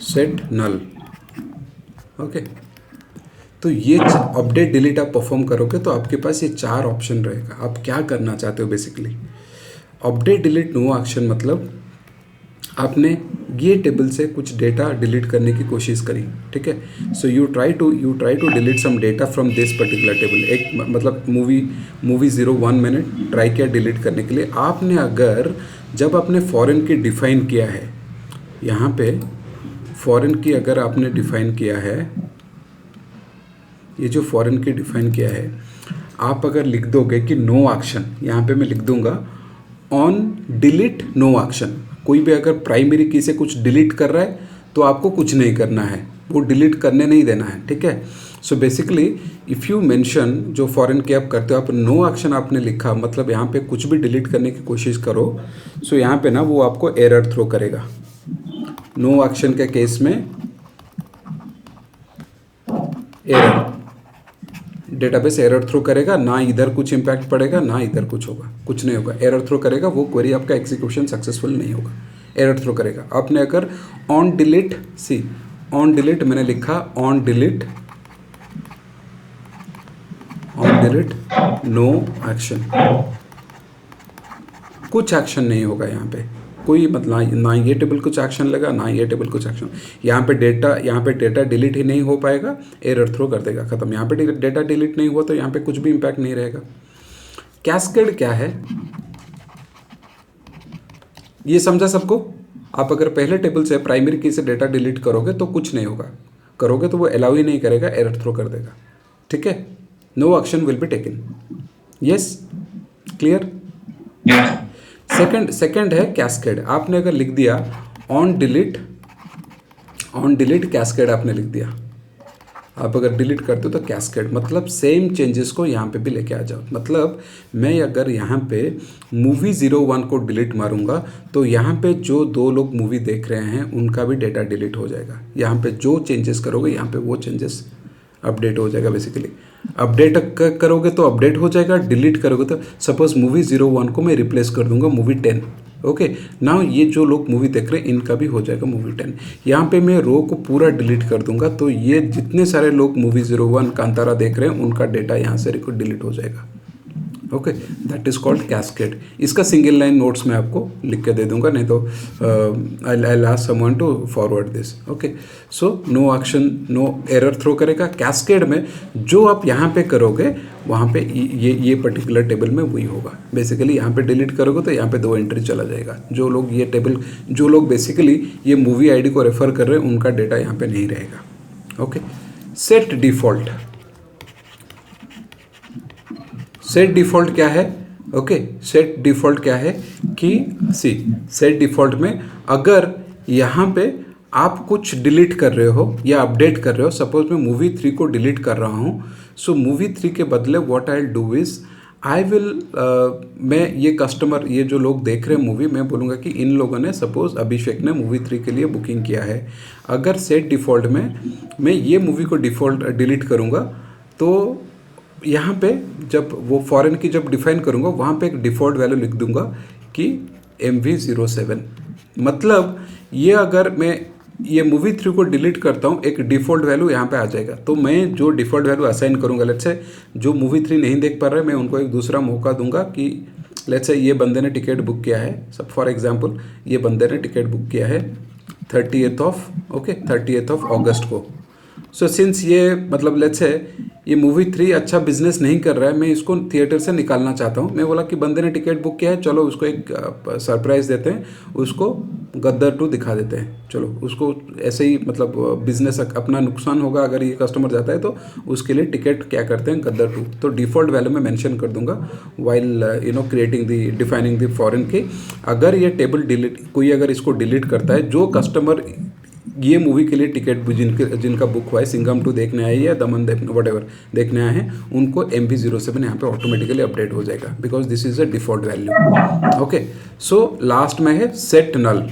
set null, okay. तो ये अपडेट डिलीट आप परफॉर्म करोगे तो आपके पास ये 4 ऑप्शन रहेगा. आप क्या करना चाहते हो basically. Update delete no action मतलब आपने ये टेबल से कुछ डेटा डिलीट करने की कोशिश करी, ठीक है. So you try to delete some data from this particular table. एक मतलब मूवी 01 मैंने ट्राई किया डिलीट करने के लिए. आपने अगर जब आपने फॉरेन की डिफाइन किया है, यहाँ पे फॉरेन की अगर आपने डिफाइन किया है, ये जो फॉरेन की डिफाइन किया है, आप अगर लिख दोगे कि नो एक्शन, यहाँ पे मैं लिख दूंगा ऑन डिलीट नो एक्शन. कोई भी अगर प्राइमरी की से कुछ डिलीट कर रहा है तो आपको कुछ नहीं करना है, वो डिलीट करने नहीं देना है, ठीक है. So basically if you mention जो फॉरेन की आप करते हो, आप नो एक्शन आपने लिखा मतलब यहाँ पे कुछ भी डिलीट करने की कोशिश करो. सो यहाँ पे ना वो आपको एरर थ्रो करेगा. नो एक्शन के केस में एरर, डेटाबेस एरर थ्रो करेगा. ना इधर कुछ इम्पैक्ट पड़ेगा ना इधर कुछ होगा, कुछ नहीं होगा. एरर थ्रो करेगा, वो क्वेरी आपका एग्जीक्यूशन सक्सेसफुल नहीं होगा, एरर थ्रो करेगा. आपने अगर on delete, see on delete मैंने लिखा ऑन डिलीट नो एक्शन, कुछ एक्शन नहीं होगा यहाँ पे. कोई मतलब ना ये टेबल कुछ एक्शन लेगा ना ये टेबल कुछ एक्शन. यहाँ पे डेटा डिलीट ही नहीं हो पाएगा, एरर थ्रो कर देगा, खत्म. यहाँ पे डेटा डिलीट नहीं हुआ तो यहाँ पे कुछ भी इम्पैक्ट नहीं रहेगा. कैस्केड क्या है ये समझा सबको. आप अगर पहले टेबल से प्राइमरी की से डेटा डिलीट करोगे तो कुछ नहीं होगा, करोगे तो वो अलाउ ही नहीं करेगा, एरर थ्रो कर देगा, ठीक है. No action will be taken. Yes, clear. Second है कैस्केड. आपने अगर लिख दिया ऑन डिलीट कैस्केड, आपने लिख दिया, आप अगर डिलीट करते हो तो कैस्केड मतलब सेम चेंजेस को यहाँ पे भी लेके आ जाओ. मतलब मैं अगर यहाँ पे मूवी 01 को डिलीट मारूंगा तो यहाँ पे जो 2 लोग मूवी देख रहे हैं उनका भी डेटा डिलीट हो जाएगा. यहाँ पे जो चेंजेस करोगे यहाँ पे वो चेंजेस अपडेट हो जाएगा. बेसिकली अपडेट करोगे तो अपडेट हो जाएगा, डिलीट करोगे तो सपोज मूवी 01 को मैं रिप्लेस कर दूंगा मूवी 10, ओके. नाउ ये जो लोग मूवी देख रहे हैं इनका भी हो जाएगा मूवी 10. यहाँ पे मैं रो को पूरा डिलीट कर दूंगा तो ये जितने सारे लोग मूवी 01 कांतारा देख रहे हैं उनका डेटा यहाँ से डिलीट हो जाएगा, okay. That is called cascade. इसका सिंगल लाइन नोट्स मैं आपको लिख के दे दूंगा, नहीं तो I ask someone to forward this, okay. So no action, no error throw करेगा. कैस्केड में जो आप यहाँ पे करोगे वहाँ पे ये पर्टिकुलर टेबल में वही होगा. बेसिकली यहाँ पे डिलीट करोगे तो यहाँ पे 2 एंट्री चला जाएगा. जो लोग ये टेबल, जो लोग बेसिकली ये मूवी आईडी को रेफर कर रहे हैं उनका डेटा यहाँ पे नहीं रहेगा, okay. Set default, set default क्या है, ओके. सेट डिफॉल्ट क्या है कि सी सेट डिफॉल्ट में अगर यहाँ पे आप कुछ डिलीट कर रहे हो या अपडेट कर रहे हो, सपोज मैं मूवी 3 को डिलीट कर रहा हूँ. सो मूवी 3 के बदले what I will do is I will, मैं ये कस्टमर, ये जो लोग देख रहे हैं मूवी, मैं बोलूँगा कि इन लोगों ने, सपोज अभिषेक ने मूवी 3 के लिए बुकिंग किया है. अगर सेट डिफ़ॉल्ट में मैं ये मूवी को डिफ़ॉल्ट डिलीट करूँगा तो यहाँ पे जब वो फॉरेन की जब डिफाइन करूँगा वहाँ पे एक डिफ़ॉल्ट वैल्यू लिख दूँगा कि MV07. मतलब ये अगर मैं ये मूवी 3 को डिलीट करता हूँ एक डिफ़ॉल्ट वैल्यू यहाँ पे आ जाएगा. तो मैं जो डिफ़ॉल्ट वैल्यू असाइन करूँगा, लेट्स से जो मूवी 3 नहीं देख पा रहा है मैं उनको एक दूसरा मौका दूंगा कि लेट्स से ये बंदे ने टिकट बुक किया है, सब फॉर एग्जांपल ये बंदे ने टिकट बुक किया है 30th ऑफ अगस्त को. सो सिंस ये मतलब लेट्स से ये मूवी 3 अच्छा बिजनेस नहीं कर रहा है, मैं इसको थिएटर से निकालना चाहता हूँ. मैं बोला कि बंदे ने टिकट बुक किया है, चलो उसको एक सरप्राइज़ देते हैं, उसको गद्दार 2 दिखा देते हैं. चलो उसको ऐसे ही मतलब बिजनेस अपना नुकसान होगा अगर ये कस्टमर जाता है तो उसके लिए टिकट क्या करते हैं गद्दार 2. तो डिफ़ॉल्ट वैल्यू में मेंशन कर दूंगा while creating the defining the foreign की. अगर ये टेबल डिलीट, कोई अगर इसको डिलीट करता है, जो कस्टमर ये मूवी के लिए टिकट जिनका बुक हुआ है, सिंघम 2 देखने आए या दमन देखने वटेवर देखने आए हैं, उनको MV07 यहाँ पे ऑटोमेटिकली अपडेट हो जाएगा, because this is a default value. Okay, so last में है सेट नल।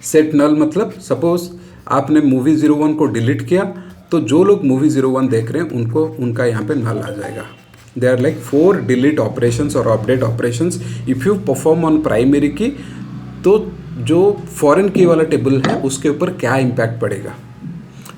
सेट नल मतलब सपोज आपने मूवी 01 को डिलीट किया, तो जो लोग मूवी 01 देख रहे हैं उनको उनका यहाँ पे नल आ जाएगा। They are like 4 delete operations और update operations if you perform on primary key. तो जो फॉरेन की वाला टेबल है उसके ऊपर क्या इम्पैक्ट पड़ेगा?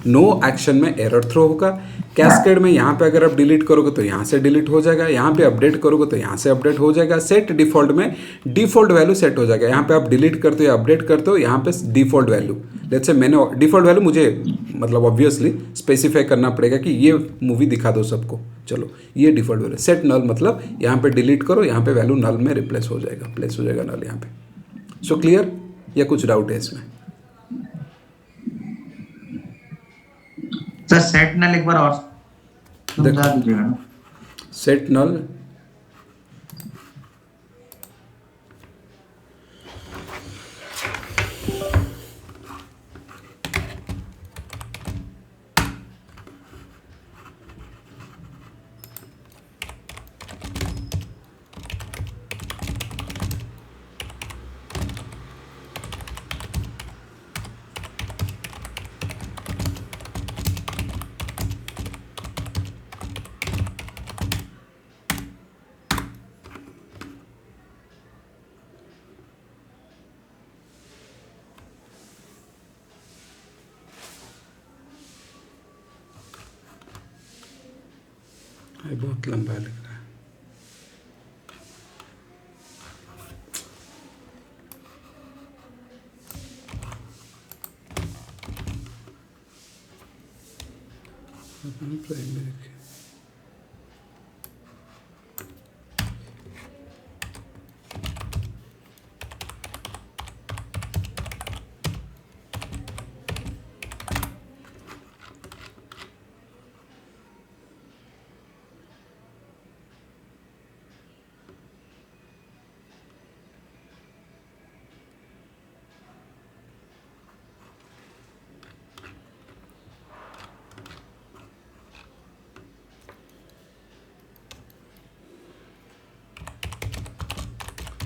नो एक्शन में एरर थ्रो होगा। कैस्केड में यहाँ पे अगर आप डिलीट करोगे तो यहाँ से डिलीट हो जाएगा, यहाँ पे अपडेट करोगे तो यहाँ से अपडेट हो जाएगा। सेट डिफॉल्ट में डिफॉल्ट वैल्यू सेट हो जाएगा। यहाँ पे आप डिलीट करते हो या अपडेट करते हो, यहाँ पे डिफॉल्ट वैल्यू, लेट्स से मैंने डिफॉल्ट वैल्यू मुझे मतलब ऑब्वियसली स्पेसिफाई करना पड़ेगा कि ये मूवी दिखा दो सबको। चलो ये डिफॉल्ट वैल्यू। सेट नल मतलब यहाँ पे डिलीट करो, यहाँ पे वैल्यू नल में रिप्लेस हो जाएगा, प्लेस हो जाएगा नल यहाँ पे। सो क्लियर या कुछ डाउट है इसमें? सर सेट नल एक बार और समझा दीजिएगा ना। सेट नल बहुत लंबा लिख रहा है। Primary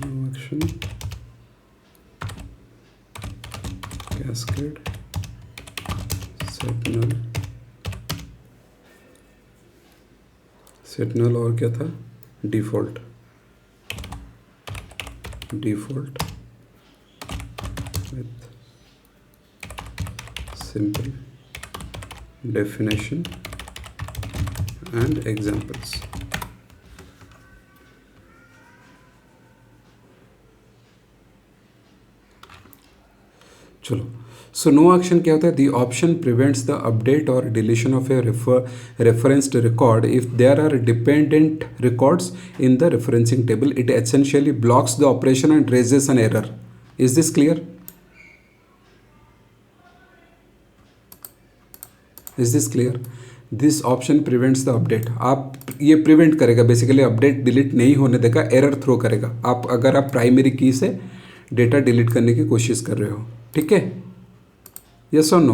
action cascade set null और क्या था? Default with simple definition and examples. चलो, सो नो एक्शन क्या होता है? The option prevents the update और deletion of a referenced record if there are dependent records in the referencing table. It essentially blocks the operation and raises an error. Is this clear? Is this clear? This option prevents the update. आप ये प्रिवेंट करेगा, बेसिकली अपडेट डिलीट नहीं होने देगा, एरर थ्रो करेगा। आप अगर आप प्राइमरी की से डेटा डिलीट करने की कोशिश कर रहे हो, ठीक है? यस और नो?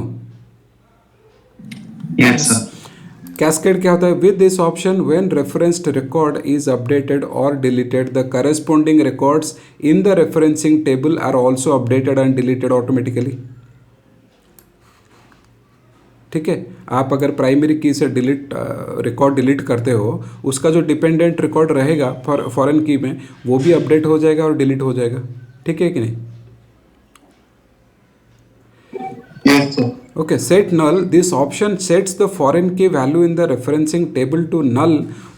Yes sir. कैस्केड क्या होता है? With this option when referenced record is updated और deleted the corresponding records in the referencing table are also updated and deleted automatically. ठीक है? आप अगर प्राइमरी की से रिकॉर्ड डिलीट करते हो, उसका जो डिपेंडेंट रिकॉर्ड रहेगा फॉरेन की में, वो भी अपडेट हो जाएगा और डिलीट हो जाएगा। ठीक है कि नहीं? Yes, sir. Okay, set null. This option sets the foreign key value in the referencing table to null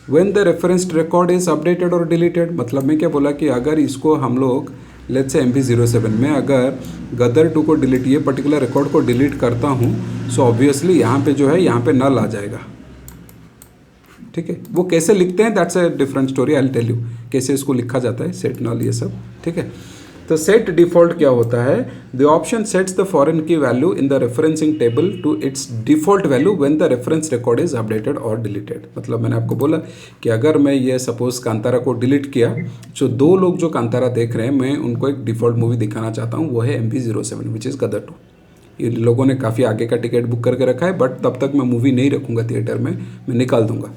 when the referenced record is updated or deleted. मतलब मैं क्या बोला कि अगर इसको हम लोग लेट्स से MV07 में अगर गदर 2 को डिलीट, ये पर्टिकुलर रिकॉर्ड को डिलीट करता हूँ, सो ऑब्वियसली यहाँ पे जो है यहाँ पे नल आ जाएगा। ठीक है? वो कैसे लिखते हैं that's a different story, I will tell you कैसे इसको लिखा जाता है, सेट नल ये सब। ठीक है? तो सेट डिफॉल्ट क्या होता है? The option sets the foreign key value in the referencing table to its default value when the reference record is updated और डिलीटेड। मतलब मैंने आपको बोला कि अगर मैं ये सपोज कांतारा को डिलीट किया, जो 2 लोग जो कांतारा देख रहे हैं, मैं उनको एक डिफॉल्ट मूवी दिखाना चाहता हूँ, वो है MV07 विच इज़ गदर 2। इन लोगों ने काफ़ी आगे का टिकट बुक करके रखा है, बट तब तक मैं मूवी नहीं रखूँगा थिएटर में, मैं निकाल दूँगा।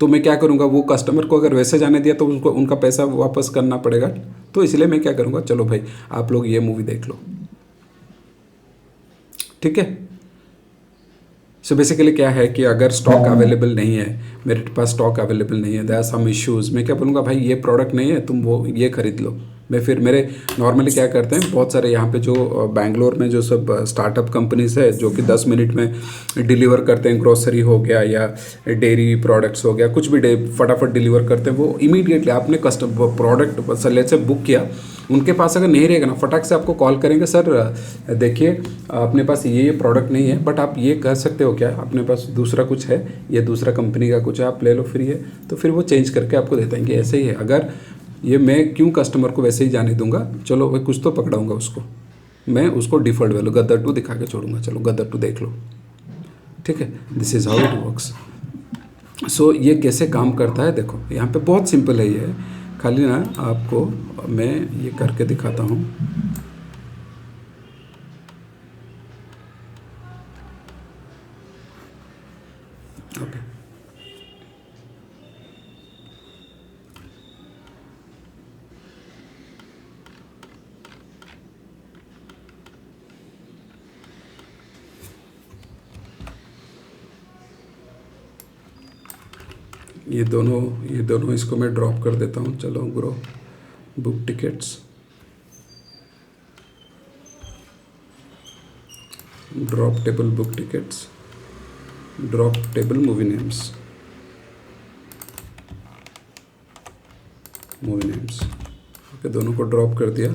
तो मैं क्या करूँगा, वो कस्टमर को अगर वैसे जाने दिया तो उनको उनका पैसा वापस करना पड़ेगा। तो इसलिए मैं क्या करूँगा, चलो भाई आप लोग ये मूवी देख लो, ठीक है। सो बेसिकली क्या है कि अगर स्टॉक अवेलेबल नहीं है, मेरे पास स्टॉक अवेलेबल नहीं है, देयर आर सम इश्यूज़, मैं क्या बोलूँगा भाई ये प्रोडक्ट नहीं है, तुम वो ये खरीद लो। मैं फिर मेरे नॉर्मली क्या करते हैं, बहुत सारे यहाँ पे जो बैंगलोर में जो सब स्टार्टअप कंपनीज है जो कि 10 मिनट में डिलीवर करते हैं, ग्रोसरी हो गया या डेयरी प्रोडक्ट्स हो गया, कुछ भी फटाफट डिलीवर करते हैं। वो इमीडिएटली आपने कस्टम प्रोडक्ट लेट से बुक किया, उनके पास अगर नहीं रहेगा ना, फटाक से आपको कॉल करेंगे, सर देखिए अपने पास ये प्रोडक्ट नहीं है, बट आप ये कर सकते हो क्या, अपने पास दूसरा कुछ है, ये दूसरा कंपनी का कुछ है, आप ले लो फ्री है। तो फिर वो चेंज करके आपको देते हैं कि ऐसे ही है। अगर ये मैं क्यों कस्टमर को वैसे ही जाने दूंगा, चलो भाई कुछ तो पकड़ाऊंगा उसको, मैं उसको डिफ़ॉल्ट वैल्यू गदर 2 दिखा के छोड़ूंगा, चलो गदर 2 देख लो, ठीक है। This is how it works. So ये कैसे काम करता है देखो, यहाँ पे बहुत सिंपल है ये, खाली ना आपको मैं ये करके दिखाता हूँ। ओके, ये दोनों इसको मैं ड्रॉप कर देता हूँ। चलो grow book tickets, drop table book tickets, drop table movie names, okay, दोनों को ड्रॉप कर दिया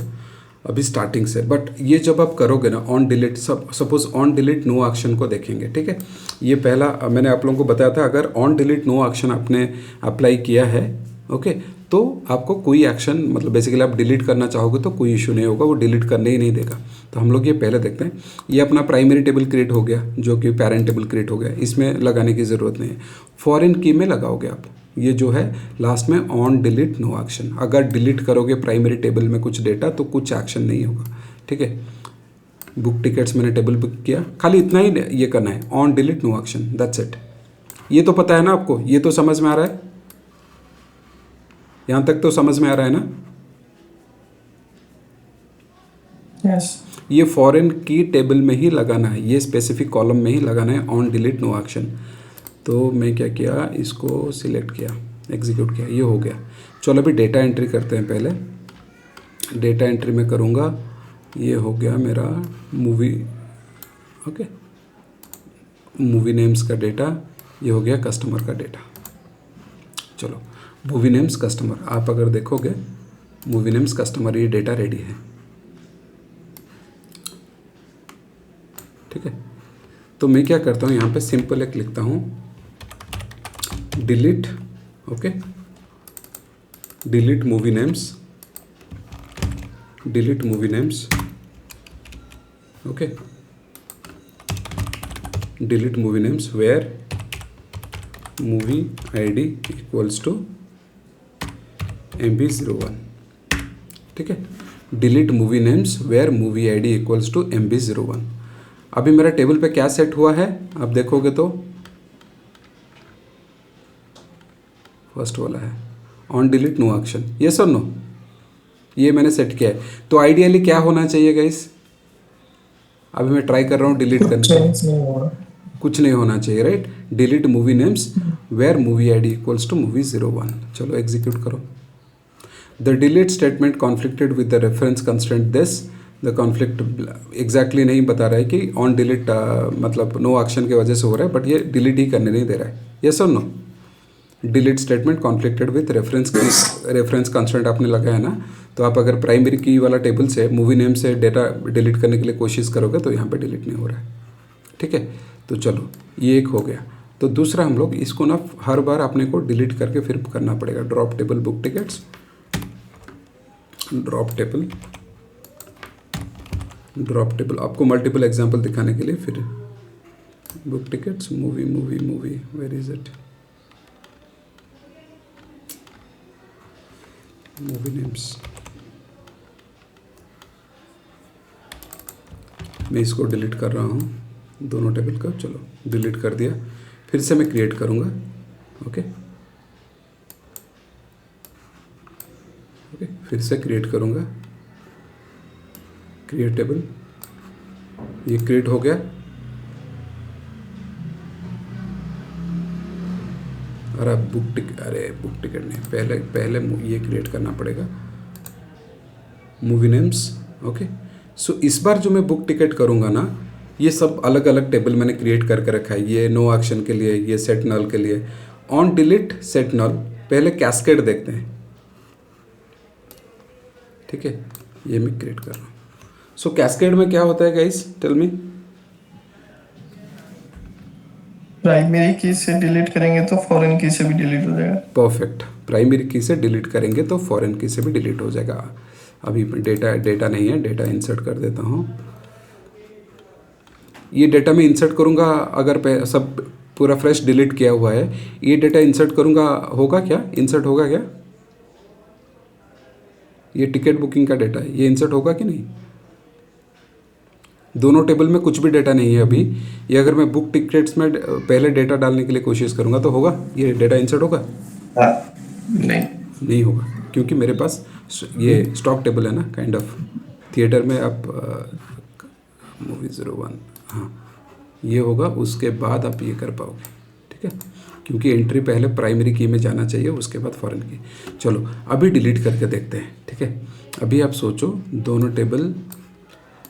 अभी स्टार्टिंग से। बट ये जब आप करोगे ना on delete, suppose on delete no action को देखेंगे, ठीक है। ये पहला मैंने आप लोगों को बताया था, अगर ऑन डिलीट नो एक्शन आपने अप्लाई किया है, ओके, तो आपको कोई एक्शन, मतलब बेसिकली आप डिलीट करना चाहोगे तो कोई इशू नहीं होगा, वो डिलीट करने ही नहीं देगा। तो हम लोग ये पहले देखते हैं। ये अपना प्राइमरी टेबल क्रिएट हो गया, जो कि पेरेंट टेबल क्रिएट हो गया, इसमें लगाने की ज़रूरत नहीं है। फॉरेन की में लगाओगे आप, ये जो है लास्ट में ऑन डिलीट नो एक्शन। अगर डिलीट करोगे प्राइमरी टेबल में कुछ डेटा तो कुछ एक्शन नहीं होगा, ठीक है। बुक टिकट्स मैंने टेबल बुक किया, खाली इतना ही ये करना है, on delete no action, that's it. ये तो पता है ना आपको, ये तो समझ में आ रहा है, यहाँ तक तो समझ में आ रहा है ना। यस। ये फॉरेन की टेबल में ही लगाना है, ये स्पेसिफिक कॉलम में ही लगाना है ऑन डिलीट नो एक्शन। तो मैं क्या किया, इसको सिलेक्ट किया, एग्जीक्यूट किया, ये हो गया। चलो अभी डेटा एंट्री करते हैं। पहले डेटा एंट्री में करूँगा, ये हो गया मेरा मूवी, ओके, मूवी नेम्स का डेटा, ये हो गया कस्टमर का डेटा। चलो मूवी नेम्स कस्टमर, आप अगर देखोगे मूवी नेम्स कस्टमर, ये डेटा रेडी है, ठीक है। तो मैं क्या करता हूँ, यहाँ पे सिंपल एक लिखता हूँ, delete, okay, delete movie names, delete movie names, okay, delete movie names where movie ID equals to MB01, ठीक है। Delete movie names where movie ID equals to MB01। अभी मेरा टेबल पे क्या सेट हुआ है आप देखोगे तो फर्स्ट वाला है on delete no action, yes और नो, ये मैंने सेट किया है। तो आइडियली क्या होना चाहिए गाइस, अभी मैं ट्राई कर रहा हूँ डिलीट करने का, कुछ नहीं होना चाहिए, right. Delete movie names where movie ID equals to movie 01। चलो एग्जीक्यूट करो। The delete statement conflicted with the reference constraint this, the conflict exactly नहीं बता रहा है कि ऑन डिलीट मतलब नो एक्शन की वजह से हो रहा है, बट ये डिलीट ही करने नहीं दे रहा है, यस और no. Delete statement conflicted with reference constraint आपने लगाया ना, तो आप अगर प्राइमरी की वाला टेबल से मूवी नेम से डेटा डिलीट करने के लिए कोशिश करोगे तो यहाँ पे डिलीट नहीं हो रहा है, ठीक है। तो चलो ये एक हो गया। तो दूसरा हम लोग इसको ना हर बार अपने को डिलीट करके फिर करना पड़ेगा। Drop table book tickets, drop table आपको मल्टीपल एग्जांपल दिखाने के लिए, फिर book tickets movie where is it, movie names, मैं इसको डिलीट कर रहा हूँ दोनों टेबल का। चलो डिलीट कर दिया, फिर से मैं क्रिएट करूँगा। ओके ओके, फिर से क्रिएट करूँगा, क्रिएट टेबल, ये क्रिएट हो गया। अरे बुक टिकट नहीं, पहले ये क्रिएट करना पड़ेगा, मूवी नेम्स। ओके, सो इस बार जो मैं बुक टिकट करूँगा ना, ये सब अलग अलग टेबल मैंने क्रिएट करके रखा है। ये नो एक्शन के लिए, ये सेट नल के लिए, ऑन डिलीट सेट नल। पहले कैस्केड देखते हैं, ठीक है, ये मैं क्रिएट कर रहा हूँ। सो कैस्केड में क्या होता है गाइस, टेल मी। प्राइमरी की से डिलीट करेंगे तो फॉरेन की से भी डिलीट हो जाएगा। परफेक्ट, प्राइमरी की से डिलीट करेंगे तो फॉरेन की से भी डिलीट हो जाएगा। अभी डेटा नहीं है, डेटा इंसर्ट कर देता हूँ। ये डेटा मैं इंसर्ट करूँगा, अगर सब पूरा फ्रेश डिलीट किया हुआ है, ये डेटा इंसर्ट करूँगा, होगा क्या, इंसर्ट होगा क्या? ये टिकट बुकिंग का डेटा है, ये इंसर्ट होगा कि नहीं? दोनों टेबल में कुछ भी डेटा नहीं है अभी। ये अगर मैं बुक टिकट्स में पहले डेटा डालने के लिए कोशिश करूँगा तो होगा, ये डेटा इंसर्ट होगा? नहीं होगा, क्योंकि मेरे पास ये स्टॉक टेबल है ना, काइंड ऑफ। थिएटर में आप मूवी 01, हाँ ये होगा, उसके बाद आप ये कर पाओगे, ठीक है, क्योंकि एंट्री पहले प्राइमरी की में जाना चाहिए, उसके बाद फॉरेन की। चलो अभी डिलीट करके देखते हैं, ठीक है। अभी आप सोचो, दोनों टेबल,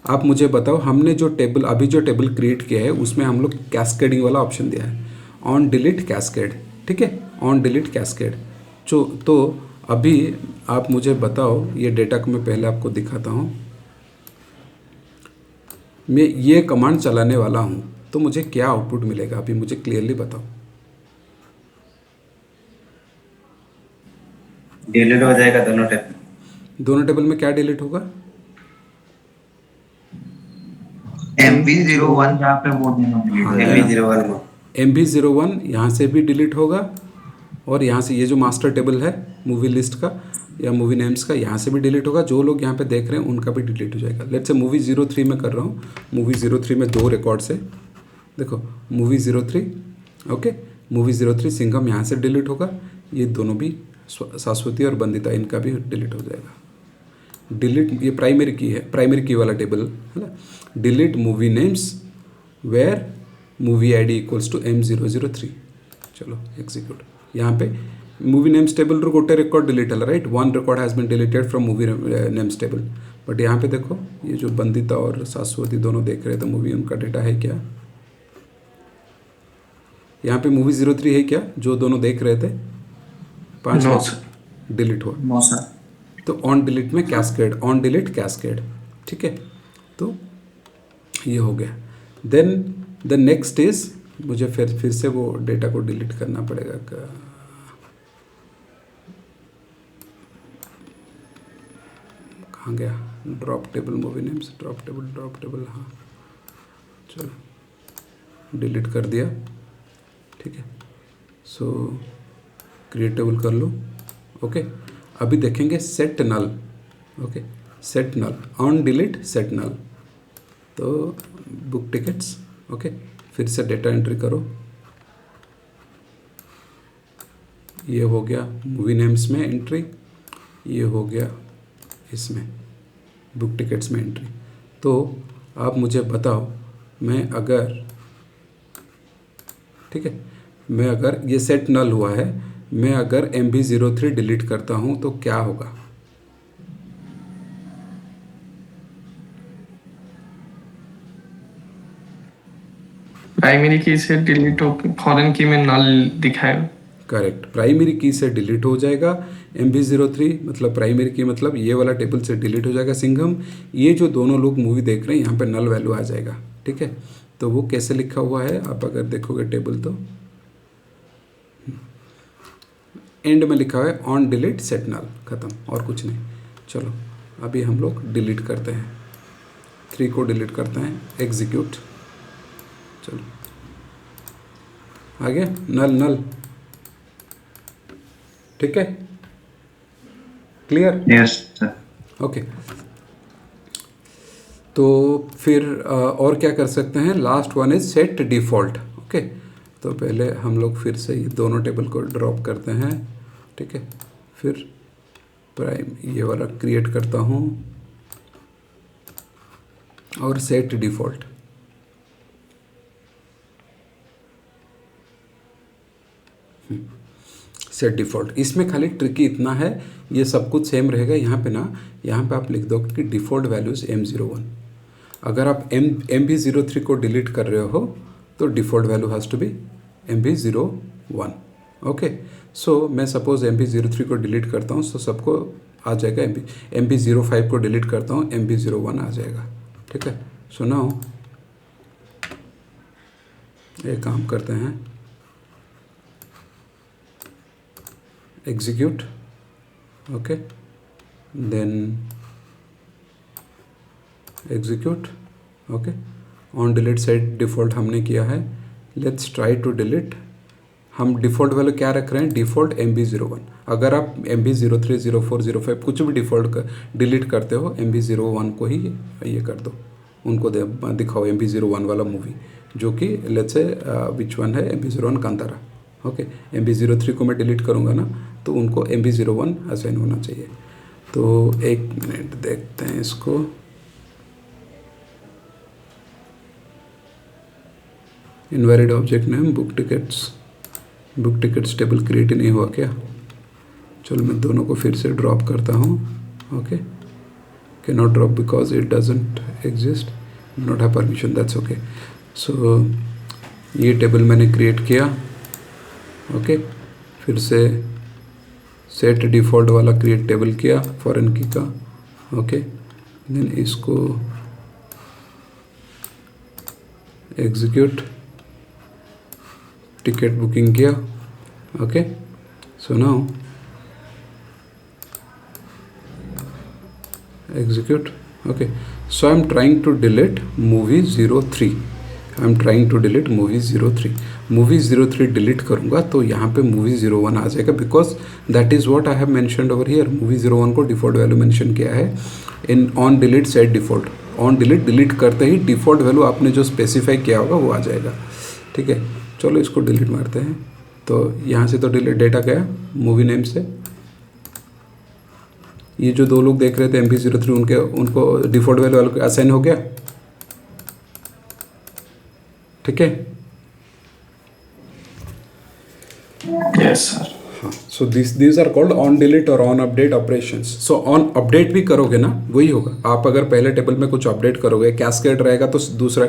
आप मुझे बताओ, हमने जो टेबल अभी जो टेबल क्रिएट किया है उसमें हम लोग कैस्केडिंग वाला ऑप्शन दिया है, ऑन डिलीट कैस्केड, ठीक है, ऑन डिलीट कैस्केड। तो अभी आप मुझे बताओ, ये डेटा को मैं पहले आपको दिखाता हूँ। मैं ये कमांड चलाने वाला हूँ तो मुझे क्या आउटपुट मिलेगा, अभी मुझे क्लियरली बताओ। डिलीट हो जाएगा दोनों टेबल। दोनों टेबल में क्या डिलीट होगा? MV01 जहाँ पे वो डिलीट हो जाएगा। MV01 MV01 यहाँ से भी डिलीट होगा, और यहाँ से ये जो मास्टर टेबल है मूवी लिस्ट का या मूवी नेम्स का, यहाँ से भी डिलीट होगा। जो लोग यहाँ पे देख रहे हैं उनका भी डिलीट हो जाएगा। लेट्स से मूवी 03 में कर रहा हूँ, मूवी 03 में 2 रिकॉर्ड्स है, देखो मूवी 03, ओके, मूवी 03 सिंघम यहाँ से डिलीट होगा। ये दोनों भी शाश्वती और बंदिता, इनका भी डिलीट हो जाएगा। डिलीट, ये प्राइमरी की है, प्राइमरी की वाला टेबल है ना। Delete movie names where movie ID equals to M003। चलो एग्जीक्यूट। यहाँ पे मूवी नेम्स टेबल रू गोटे रिकॉर्ड डिलीट है, right, 1 record has been deleted from movie names table. But यहाँ पे देखो, ये जो बंदिता और शाश्वती दोनों देख रहे थे मूवी, उनका डेटा है क्या? यहाँ पे मूवी 03 है क्या, जो दोनों देख रहे थे? 5 डिलीट हुआ। No sir. तो ऑन डिलीट में कैस्केड, ऑन डिलीट कैस्केड, ठीक है, तो ये हो गया। देन द नेक्स्ट इज, मुझे फिर से वो डेटा को डिलीट करना पड़ेगा। कहाँ गया? Drop table movie names, drop table, हाँ चलो डिलीट कर दिया, ठीक है। सो क्रिएट टेबल कर लो, ओके। अभी देखेंगे set null, okay, set null, on delete set null. तो बुक टिकट्स, ओके, फिर से डेटा एंट्री करो। ये हो गया मूवी नेम्स में एंट्री, ये हो गया इसमें बुक टिकट्स में एंट्री। तो आप मुझे बताओ, मैं अगर, ठीक है, मैं अगर ये सेट नल हुआ है, मैं अगर MV03 डिलीट करता हूँ तो क्या होगा? प्राइमरी की से डिलीट हो, फॉरेन की में नल दिखाएगा। करेक्ट, प्राइमरी की से डिलीट हो जाएगा। MV03 मतलब प्राइमरी की, मतलब ये वाला टेबल से डिलीट हो जाएगा सिंघम। ये जो दोनों लोग मूवी देख रहे हैं, यहाँ पे नल वैल्यू आ जाएगा, ठीक है। तो वो कैसे लिखा हुआ है, आप अगर देखोगे टेबल तो एंड में लिखा हुआ है ऑन डिलीट सेट नल, ख़त्म, और कुछ नहीं। चलो अभी हम लोग डिलीट करते हैं, 3 को डिलीट करते हैं, एग्जीक्यूट। चलो आ गया नल, ठीक है, क्लियर? Yes sir. ओके। तो फिर और क्या कर सकते हैं, last one is set default. Okay, तो पहले हम लोग फिर से ये दोनों टेबल को ड्रॉप करते हैं, ठीक है। फिर प्राइम ये वाला क्रिएट करता हूँ और सेट डिफ़ॉल्ट। सेट डिफ़ॉल्ट, इसमें खाली ट्रिकी इतना है, ये सब कुछ सेम रहेगा। यहाँ पे ना, यहाँ पे आप लिख दो कि डिफ़ॉल्ट वैल्यूज़ M01। अगर आप MB03 को डिलीट कर रहे हो तो default value has to be MB01। Okay, so मैं सपोज MB03 को डिलीट करता हूँ तो सबको आ जाएगा MB05 को डिलीट करता हूँ MB01 आ जाएगा, ठीक है। सो नाउ एक काम करते हैं, execute, okay, then execute, okay. On delete set default हमने किया है, लेट्स ट्राई टू डिलीट। हम डिफ़ॉल्ट वैल्यू क्या रख रहे हैं, डिफ़ॉल्ट MB01। अगर आप MB03, 04, 05 कुछ भी डिफ़ॉल्ट डिलीट करते हो, MB01 को ही ये कर दो, उनको दिखाओ MB01 वाला मूवी, जो कि लेट्स से विच वन है, MB01 कांतारा। ओके, MB03 को मैं डिलीट करूँगा ना, तो उनको MB01 असाइन होना चाहिए। तो एक मिनट देखते हैं इसको। Invalid object name book tickets table create ही नहीं हुआ क्या? चलो मैं दोनों को फिर से ड्रॉप करता हूँ। Okay, can not drop because it doesn't exist, not have permission, that's okay. So ये टेबल मैंने क्रिएट किया। ओके, फिर से सेट डिफ़ॉल्ट वाला क्रिएट टेबल किया फॉरेन की का। ओके, देन इसको एग्जीक्यूट, टिकट बुकिंग किया। Okay, so now execute. Okay, so I'm trying to delete movie 03. I'm trying to delete movie 03. Movie 03 delete करूँगा तो यहाँ पे movie 01 आ जाएगा, because that is what I have mentioned over here. movie 01 को default value mention किया है in on delete set default. on delete करते ही default value आपने जो specify किया होगा वो आ जाएगा, ठीक है। चलो इसको delete मारते हैं। तो यहाँ से तो delete डेटा गया मूवी नेम से। ये जो दो लोग देख रहे थे MB03, उनको डिफ़ॉल्ट वैल्यू वाला असाइन हो गया, ठीक है। Yes sir. हाँ, so this are called on delete और on update operations. So on update भी करोगे ना, वही होगा। आप अगर पहले टेबल में कुछ अपडेट करोगे, कैस्केड रहेगा, तो दूसरा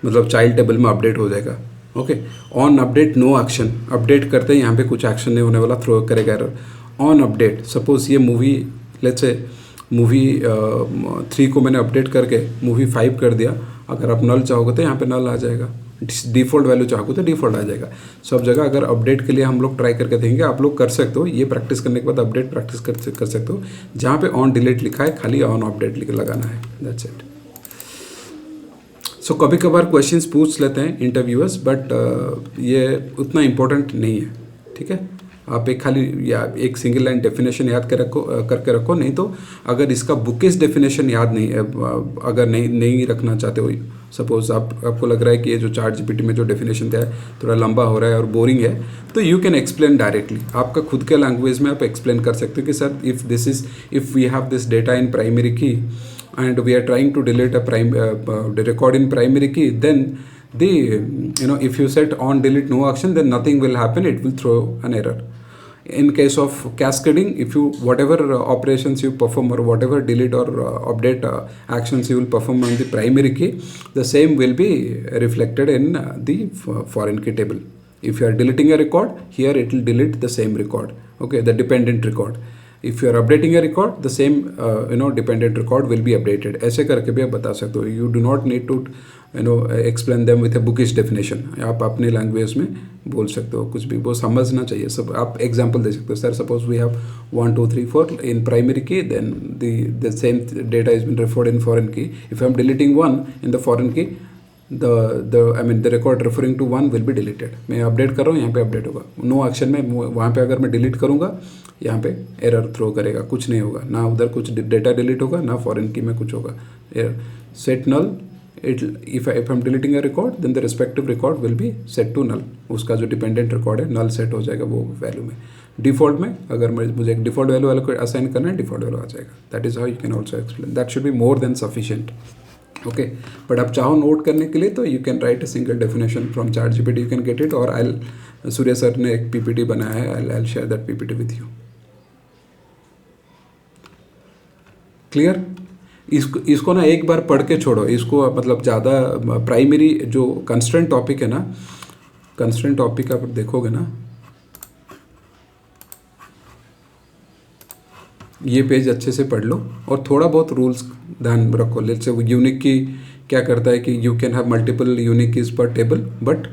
मतलब चाइल्ड टेबल में अपडेट हो जाएगा। Okay, on update no action, update करते हैं यहाँ पे कुछ एक्शन नहीं होने वाला, थ्रो करेगा एरर। ऑन अपडेट, सपोज ये मूवी लेट्स से मूवी 3 को मैंने अपडेट करके मूवी 5 कर दिया, अगर आप नल चाहोगे तो यहाँ पे नल आ जाएगा, डिफ़ॉल्ट वैल्यू चाहोगे तो डिफ़ॉल्ट आ जाएगा। सब जगह अगर अपडेट के लिए हम लोग ट्राई करके देंगे, आप लोग कर सकते हो, ये प्रैक्टिस करने के बाद अपडेट प्रैक्टिस कर सकते हो। जहाँ पे ऑन डिलीट लिखा है खाली ऑन अपडेट लिख लगाना है, दैट्स इट। सो कभी कभार क्वेश्चंस पूछ लेते हैं इंटरव्यूअर्स, बट ये उतना इम्पोर्टेंट नहीं है, ठीक है। आप एक खाली या एक सिंगल लाइन डेफिनेशन याद करके रखो, नहीं तो अगर इसका बुकिश डेफिनेशन याद नहीं, अगर नहीं रखना चाहते हो, सपोज आपको लग रहा है कि ये जो चार्ट जीपीटी में जो डेफिनेशन दिया है थोड़ा लंबा हो रहा है और बोरिंग है, तो यू कैन एक्सप्लेन डायरेक्टली। आपका खुद के लैंग्वेज में आप एक्सप्लेन कर सकते हो कि sir if we have this data in primary key and we are trying to delete the record in primary key, then if you set on delete no action, then nothing will happen, it will throw an error. In case of cascading, if you whatever operations you perform or whatever delete or update actions you will perform on the primary key, the same will be reflected in the foreign key table. If you are deleting a record, here it will delete the same record, okay, the dependent record. If you are updating a record, the same dependent record will be updated. ऐसे करके भी आप बता सकते हो. You do not need to explain them with a bookish definition. आप अपने लैंग्वेज में बोल सकते हो कुछ भी, वो समझना चाहिए सब। आप एग्जांपल दे सकते हो, sir suppose we have 1 2 3 4 in primary key, then the same data is been referred in foreign key. If I am deleting 1 in the foreign key, the record referring to 1 will be deleted. मैं अपडेट कर रहा हूँ, यहाँ पे अपडेट होगा। नो एक्शन में वहाँ पे अगर मैं डिलीट करूँगा, यहाँ पे एरर थ्रो करेगा, कुछ नहीं होगा, ना उधर कुछ डेटा डिलीट होगा, ना फॉरेन की में कुछ होगा, set null, if I'm deleting a record then the respective record will be set to null. उसका जो डिपेंडेंट रिकॉर्ड है नल सेट हो जाएगा वो वैल्यू में. डिफ़ॉल्ट में अगर मुझे एक डिफ़ॉल्ट वैल्यू वाला को असाइन करना है, डिफ़ॉल्ट वैल्यू आ जाएगा. That is how you can also explain. That should be more than sufficient. Okay, but आप चाहो नोट करने के लिए तो you can write a single definition from ChatGPT, you can get it. और सूर्य सर ने एक PPT बनाया है, I share that PPT with you. Clear? इसको ना एक बार पढ़ के छोड़ो इसको. मतलब ज़्यादा प्राइमरी जो कंस्ट्रेंट टॉपिक है ना, कंस्ट्रेंट टॉपिक आप देखोगे ना, ये पेज अच्छे से पढ़ लो और थोड़ा बहुत रूल्स ध्यान रखो. लेट्स से यूनिक की क्या करता है कि you can have multiple unique keys पर टेबल, बट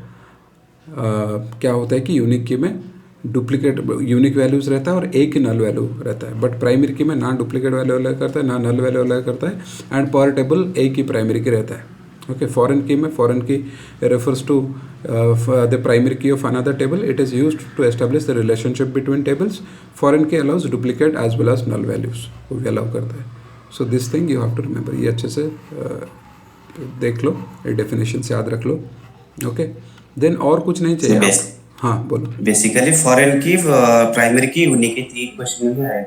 क्या होता है कि यूनिक की में डुप्लीकेट यूनिक वैल्यूज़ रहता है और एक ही नल वैल्यू रहता है. बट प्राइमरी की में ना डुप्लीकेट वैल्यू अलग करता है ना नल वैल्यू अलग करता है, एंड पर टेबल एक ही प्राइमरी की रहता है. ओके, फॉरेन की में foreign key refers to the primary key of another table. It is used to establish the relationship between tables. Foreign key allows duplicate as well as null values, वो भी अलाउ करता है. So this thing you have to remember. ये अच्छे से देख लो, ये डेफिनेशन से याद रख लो. ओके, देन और कुछ नहीं चाहिए. हाँ बोलो. Basically foreign key primary key unique key 3 question में है.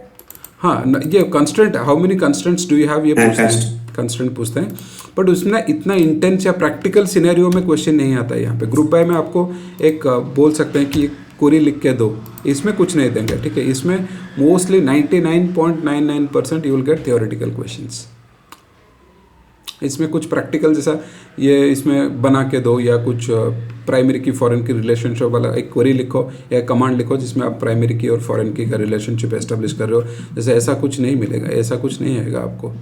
हाँ, ये constant, how many constants do you have, ये पूछते हैं, कंस्टेंट पूछते हैं. बट उसमें ना इतना इंटेंस या प्रैक्टिकल सिनेरियो में क्वेश्चन नहीं आता है. यहाँ पे ग्रुप बाय में आपको एक बोल सकते हैं कि क्वेरी लिख के दो, इसमें कुछ नहीं देंगे. ठीक है, इसमें mostly 99.99% you will get theoretical questions. इसमें कुछ प्रैक्टिकल जैसा ये इसमें बना के दो, या कुछ primary key foreign key relationship वाला एक क्वेरी लिखो या कमांड लिखो जिसमें आप प्राइमरी की और फॉरेन की का रिलेशनशिप एस्टेब्लिश कर रहे हो. जैसे ऐसा कुछ नहीं मिलेगा, ऐसा कुछ नहीं आएगा आपको.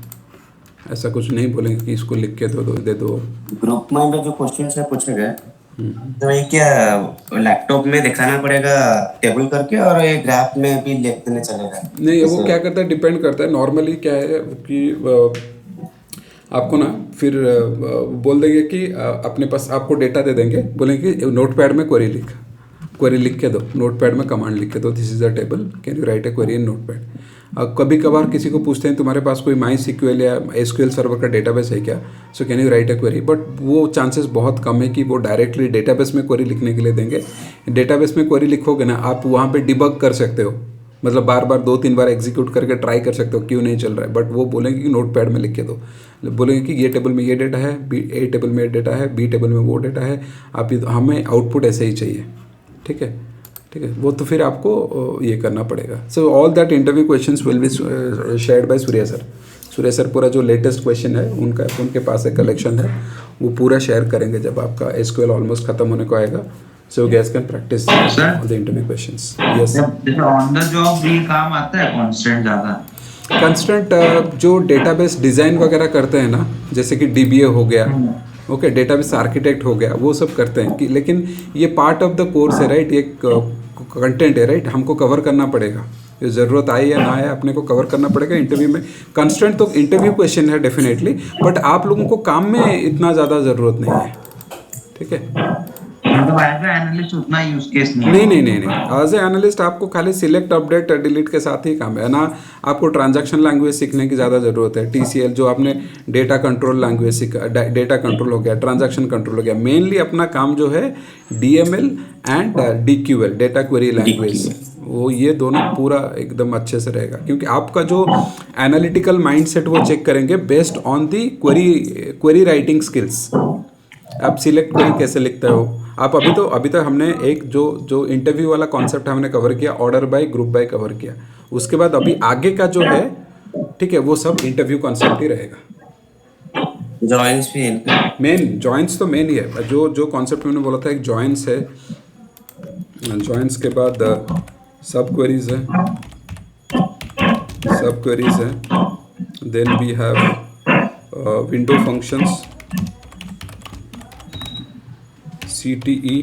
ऐसा कुछ नहीं बोलेंगे कि इसको लिख के दे दो. ग्रुप में जो क्वेश्चन है पूछे गए तो ये क्या लैपटॉप में दिखाना पड़ेगा टेबल करके, और ये ग्राफ में भी लिख देने चलेगा? नहीं, वो क्या करता है, डिपेंड करता है. नॉर्मली क्या है कि आपको ना फिर बोल देंगे कि अपने पास आपको डेटा दे देंगे, बोलेंगे कि नोटपैड में क्वेरी लिख के दो, नोटपैड में कमांड लिख के दो, this is a table, can you right A query in notepad. कभी कभार किसी को पूछते हैं तुम्हारे पास कोई MySQL या SQL सर्वर का डेटाबेस है क्या, so can you right A query. But वो चांसेस बहुत कम है कि वो डायरेक्टली डेटाबेस में क्वेरी लिखने के लिए देंगे. डेटाबेस में क्वेरी लिखोगे ना, आप वहाँ पे डिबग कर सकते हो, मतलब बार बार 2-3 बार एग्जीक्यूट करके ट्राई कर सकते हो क्यों नहीं चल रहा है. बट वो बोलेंगे कि नोटपैड में लिख के दो, बोलेंगे कि ये टेबल में ये डेटा है, ए टेबल में ये डेटा है, बी टेबल में वो डेटा है, आप हमें आउटपुट ऐसे ही चाहिए. ठीक है, ठीक है, वो तो फिर आपको ये करना पड़ेगा. So all that interview questions will be shared by Surya sir. Surya sir पूरा जो लेटेस्ट क्वेश्चन है उनके पास एक कलेक्शन है, वो पूरा शेयर करेंगे जब आपका SQL ऑलमोस्ट खत्म होने को आएगा. So you guys can practice all the interview questions. Yes. जैसे ऑन द जॉब भी काम आता है कॉन्स्टेंट ज़्यादा. कंस्टेंट जो डेटाबेस डिज़ाइन वगैरह करते हैं ना, जैसे कि DBA हो गया, ओके, डेटाबेस आर्किटेक्ट हो गया, वो सब करते हैं कि, लेकिन ये पार्ट ऑफ द कोर्स है, राइट, ये कंटेंट है, राइट, हमको कवर करना पड़ेगा. ये ज़रूरत आए या ना आए अपने को कवर करना पड़ेगा इंटरव्यू में. कंस्टेंट तो इंटरव्यू क्वेश्चन है डेफिनेटली, बट आप लोगों को काम में इतना ज़्यादा ज़रूरत नहीं है. ठीक है, मतलब एज ए एनालिस्ट उतना यूज केस नहीं. नहीं. एज ए एनालिस्ट आपको खाली सिलेक्ट, अपडेट, डिलीट के साथ ही काम है ना. आपको ट्रांजैक्शन लैंग्वेज सीखने की ज़्यादा ज़रूरत है. TCL जो आपने डेटा कंट्रोल लैंग्वेज सीखा, डेटा कंट्रोल हो गया, ट्रांजैक्शन कंट्रोल हो गया. मेनली अपना काम जो है DML and DQL, data query language, वो ये दोनों पूरा एकदम अच्छे से रहेगा. क्योंकि आपका जो एनालिटिकल माइंडसेट वो चेक करेंगे based on the query writing skills. आप सिलेक्ट क्वेरी कैसे लिखते हो आप. अभी तक हमने एक जो इंटरव्यू वाला कॉन्सेप्ट हमने कवर किया, order by, group by cover किया. उसके बाद अभी आगे का जो है, ठीक है, वो सब इंटरव्यू कॉन्सेप्ट ही रहेगा. जॉइंस भी मेन जॉइंट्स तो मेन ही है. जो कॉन्सेप्ट मैंने बोला था, एक जॉइंट्स है, जॉइंट्स के बाद सब क्वेरीज है, then we have window functions, CTE,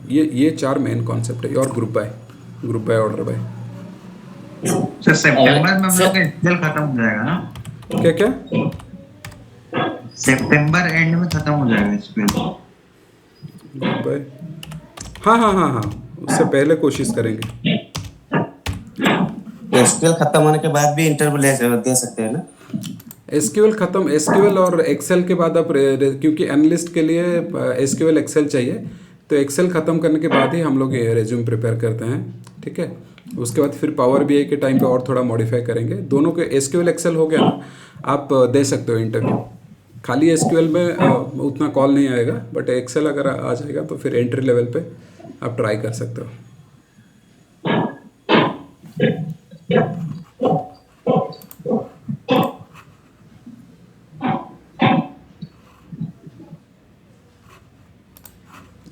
ये 4 मेन कॉन्सेप्ट है. और group by, order by. Sir सितंबर में हम लोग का SQL खत्म हो जाएगा ना? क्या सितंबर एंड में खत्म हो जाएगा SQL. ग्रुप बाय, हाँ, उससे पहले कोशिश करेंगे. SQL खत्म होने के बाद भी इंटरव्यू दे सकते हैं ना? एसक्यूएल ख़त्म, एसक्यूएल और एक्सेल के बाद अब क्योंकि एनालिस्ट के लिए एसक्यूएल एक्सेल चाहिए, तो एक्सेल ख़त्म करने के बाद ही हम लोग ये रेज्यूम प्रिपेयर करते हैं, ठीक है। उसके बाद फिर पावर बीआई के टाइम पे और थोड़ा मॉडिफाई करेंगे। दोनों के एसक्यूएल एक्सेल हो गया ना, आप दे सकते हो इंटरव्यू। खाली एसक्यूएल में उतना कॉल नहीं आएगा, बट एक्सेल अगर आ जाएगा तो फिर एंट्री लेवल पे आप ट्राई कर सकते हो।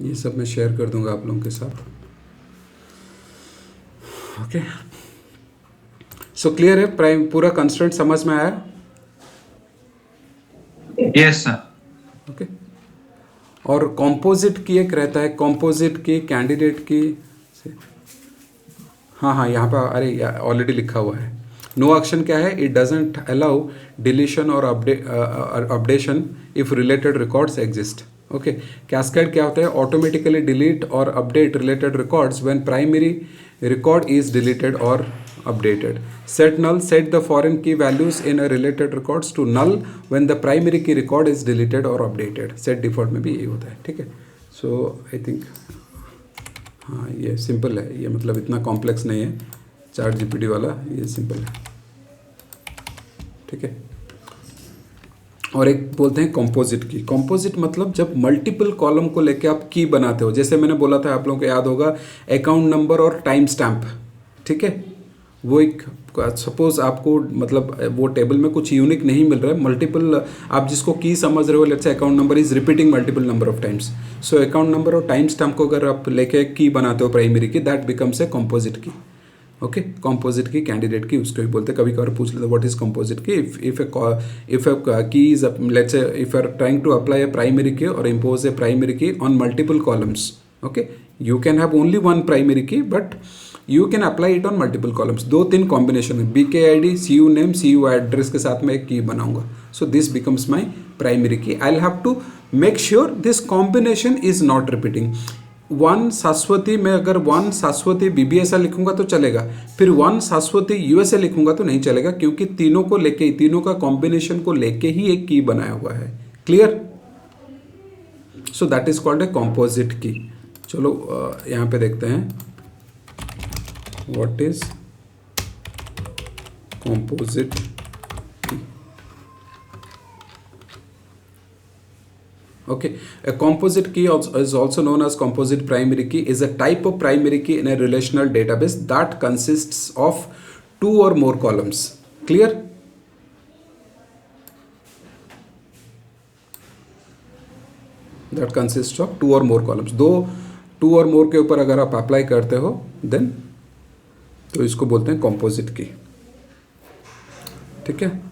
ये सब मैं शेयर कर दूंगा आप लोगों के साथ। ओके, सो क्लियर है, प्राइम पूरा कंस्ट्रेंट समझ में आया? Yes sir. ओके, और कॉम्पोजिट की एक रहता है, कॉम्पोजिट की कैंडिडेट की, हाँ यहाँ पर अरे ऑलरेडी लिखा हुआ है। नो एक्शन क्या है? इट डजेंट अलाउ डिलीशन और updation if related records exist. Okay, cascade क्या होता है? ऑटोमेटिकली डिलीट और update related records when primary record is deleted or updated. Set null, set the foreign key values in a related records to null when the primary key record is deleted or updated. Set default में भी यही होता है, ठीक है। So I think हाँ ये सिंपल है, ये मतलब इतना कॉम्प्लेक्स नहीं है, चार्ट जीपीटी वाला ये सिंपल है, ठीक है। और एक बोलते हैं कंपोजिट की। कंपोजिट मतलब जब मल्टीपल कॉलम को लेके आप की बनाते हो, जैसे मैंने बोला था, आप लोगों को याद होगा, अकाउंट नंबर और टाइम स्टैम्प, ठीक है। वो एक सपोज आपको मतलब वो टेबल में कुछ यूनिक नहीं मिल रहा है, मल्टीपल आप जिसको की समझ रहे हो, let's say account number is repeating multiple number of times, so account number और टाइम स्टैम्प को अगर आप लेके की बनाते हो primary key, that becomes a composite key. Okay, composite key, candidate key, उसको भी बोलते हैं। कभी कभार पूछ लेते what is composite key. If a key is let's say if are trying to apply a primary key और impose a primary key on multiple columns, okay, you can have only one primary key but you can apply it on multiple columns. 2-3 combination में BKID, CU name, CU address के साथ में एक की बनाऊंगा, so this becomes my primary key. I will have to make sure this combination is not repeating. One Shashwati में अगर वन शाश्वती BBSA लिखूंगा तो चलेगा, फिर वन शाश्वती USA लिखूंगा तो नहीं चलेगा, क्योंकि तीनों को लेके, तीनों का कॉम्बिनेशन को लेके ही एक की बनाया हुआ है। Clear? So that is called a composite की। चलो यहाँ पे देखते हैं व्हाट इज कॉम्पोजिट की। Okay, a composite key is also known as composite primary key, is a type of primary key in a relational database that consists of 2 or more columns. Clear? That consists of 2 or more columns. 2 और more के ऊपर अगर आप अप्लाई करते हो देन तो इसको बोलते हैं composite key, ठीक है।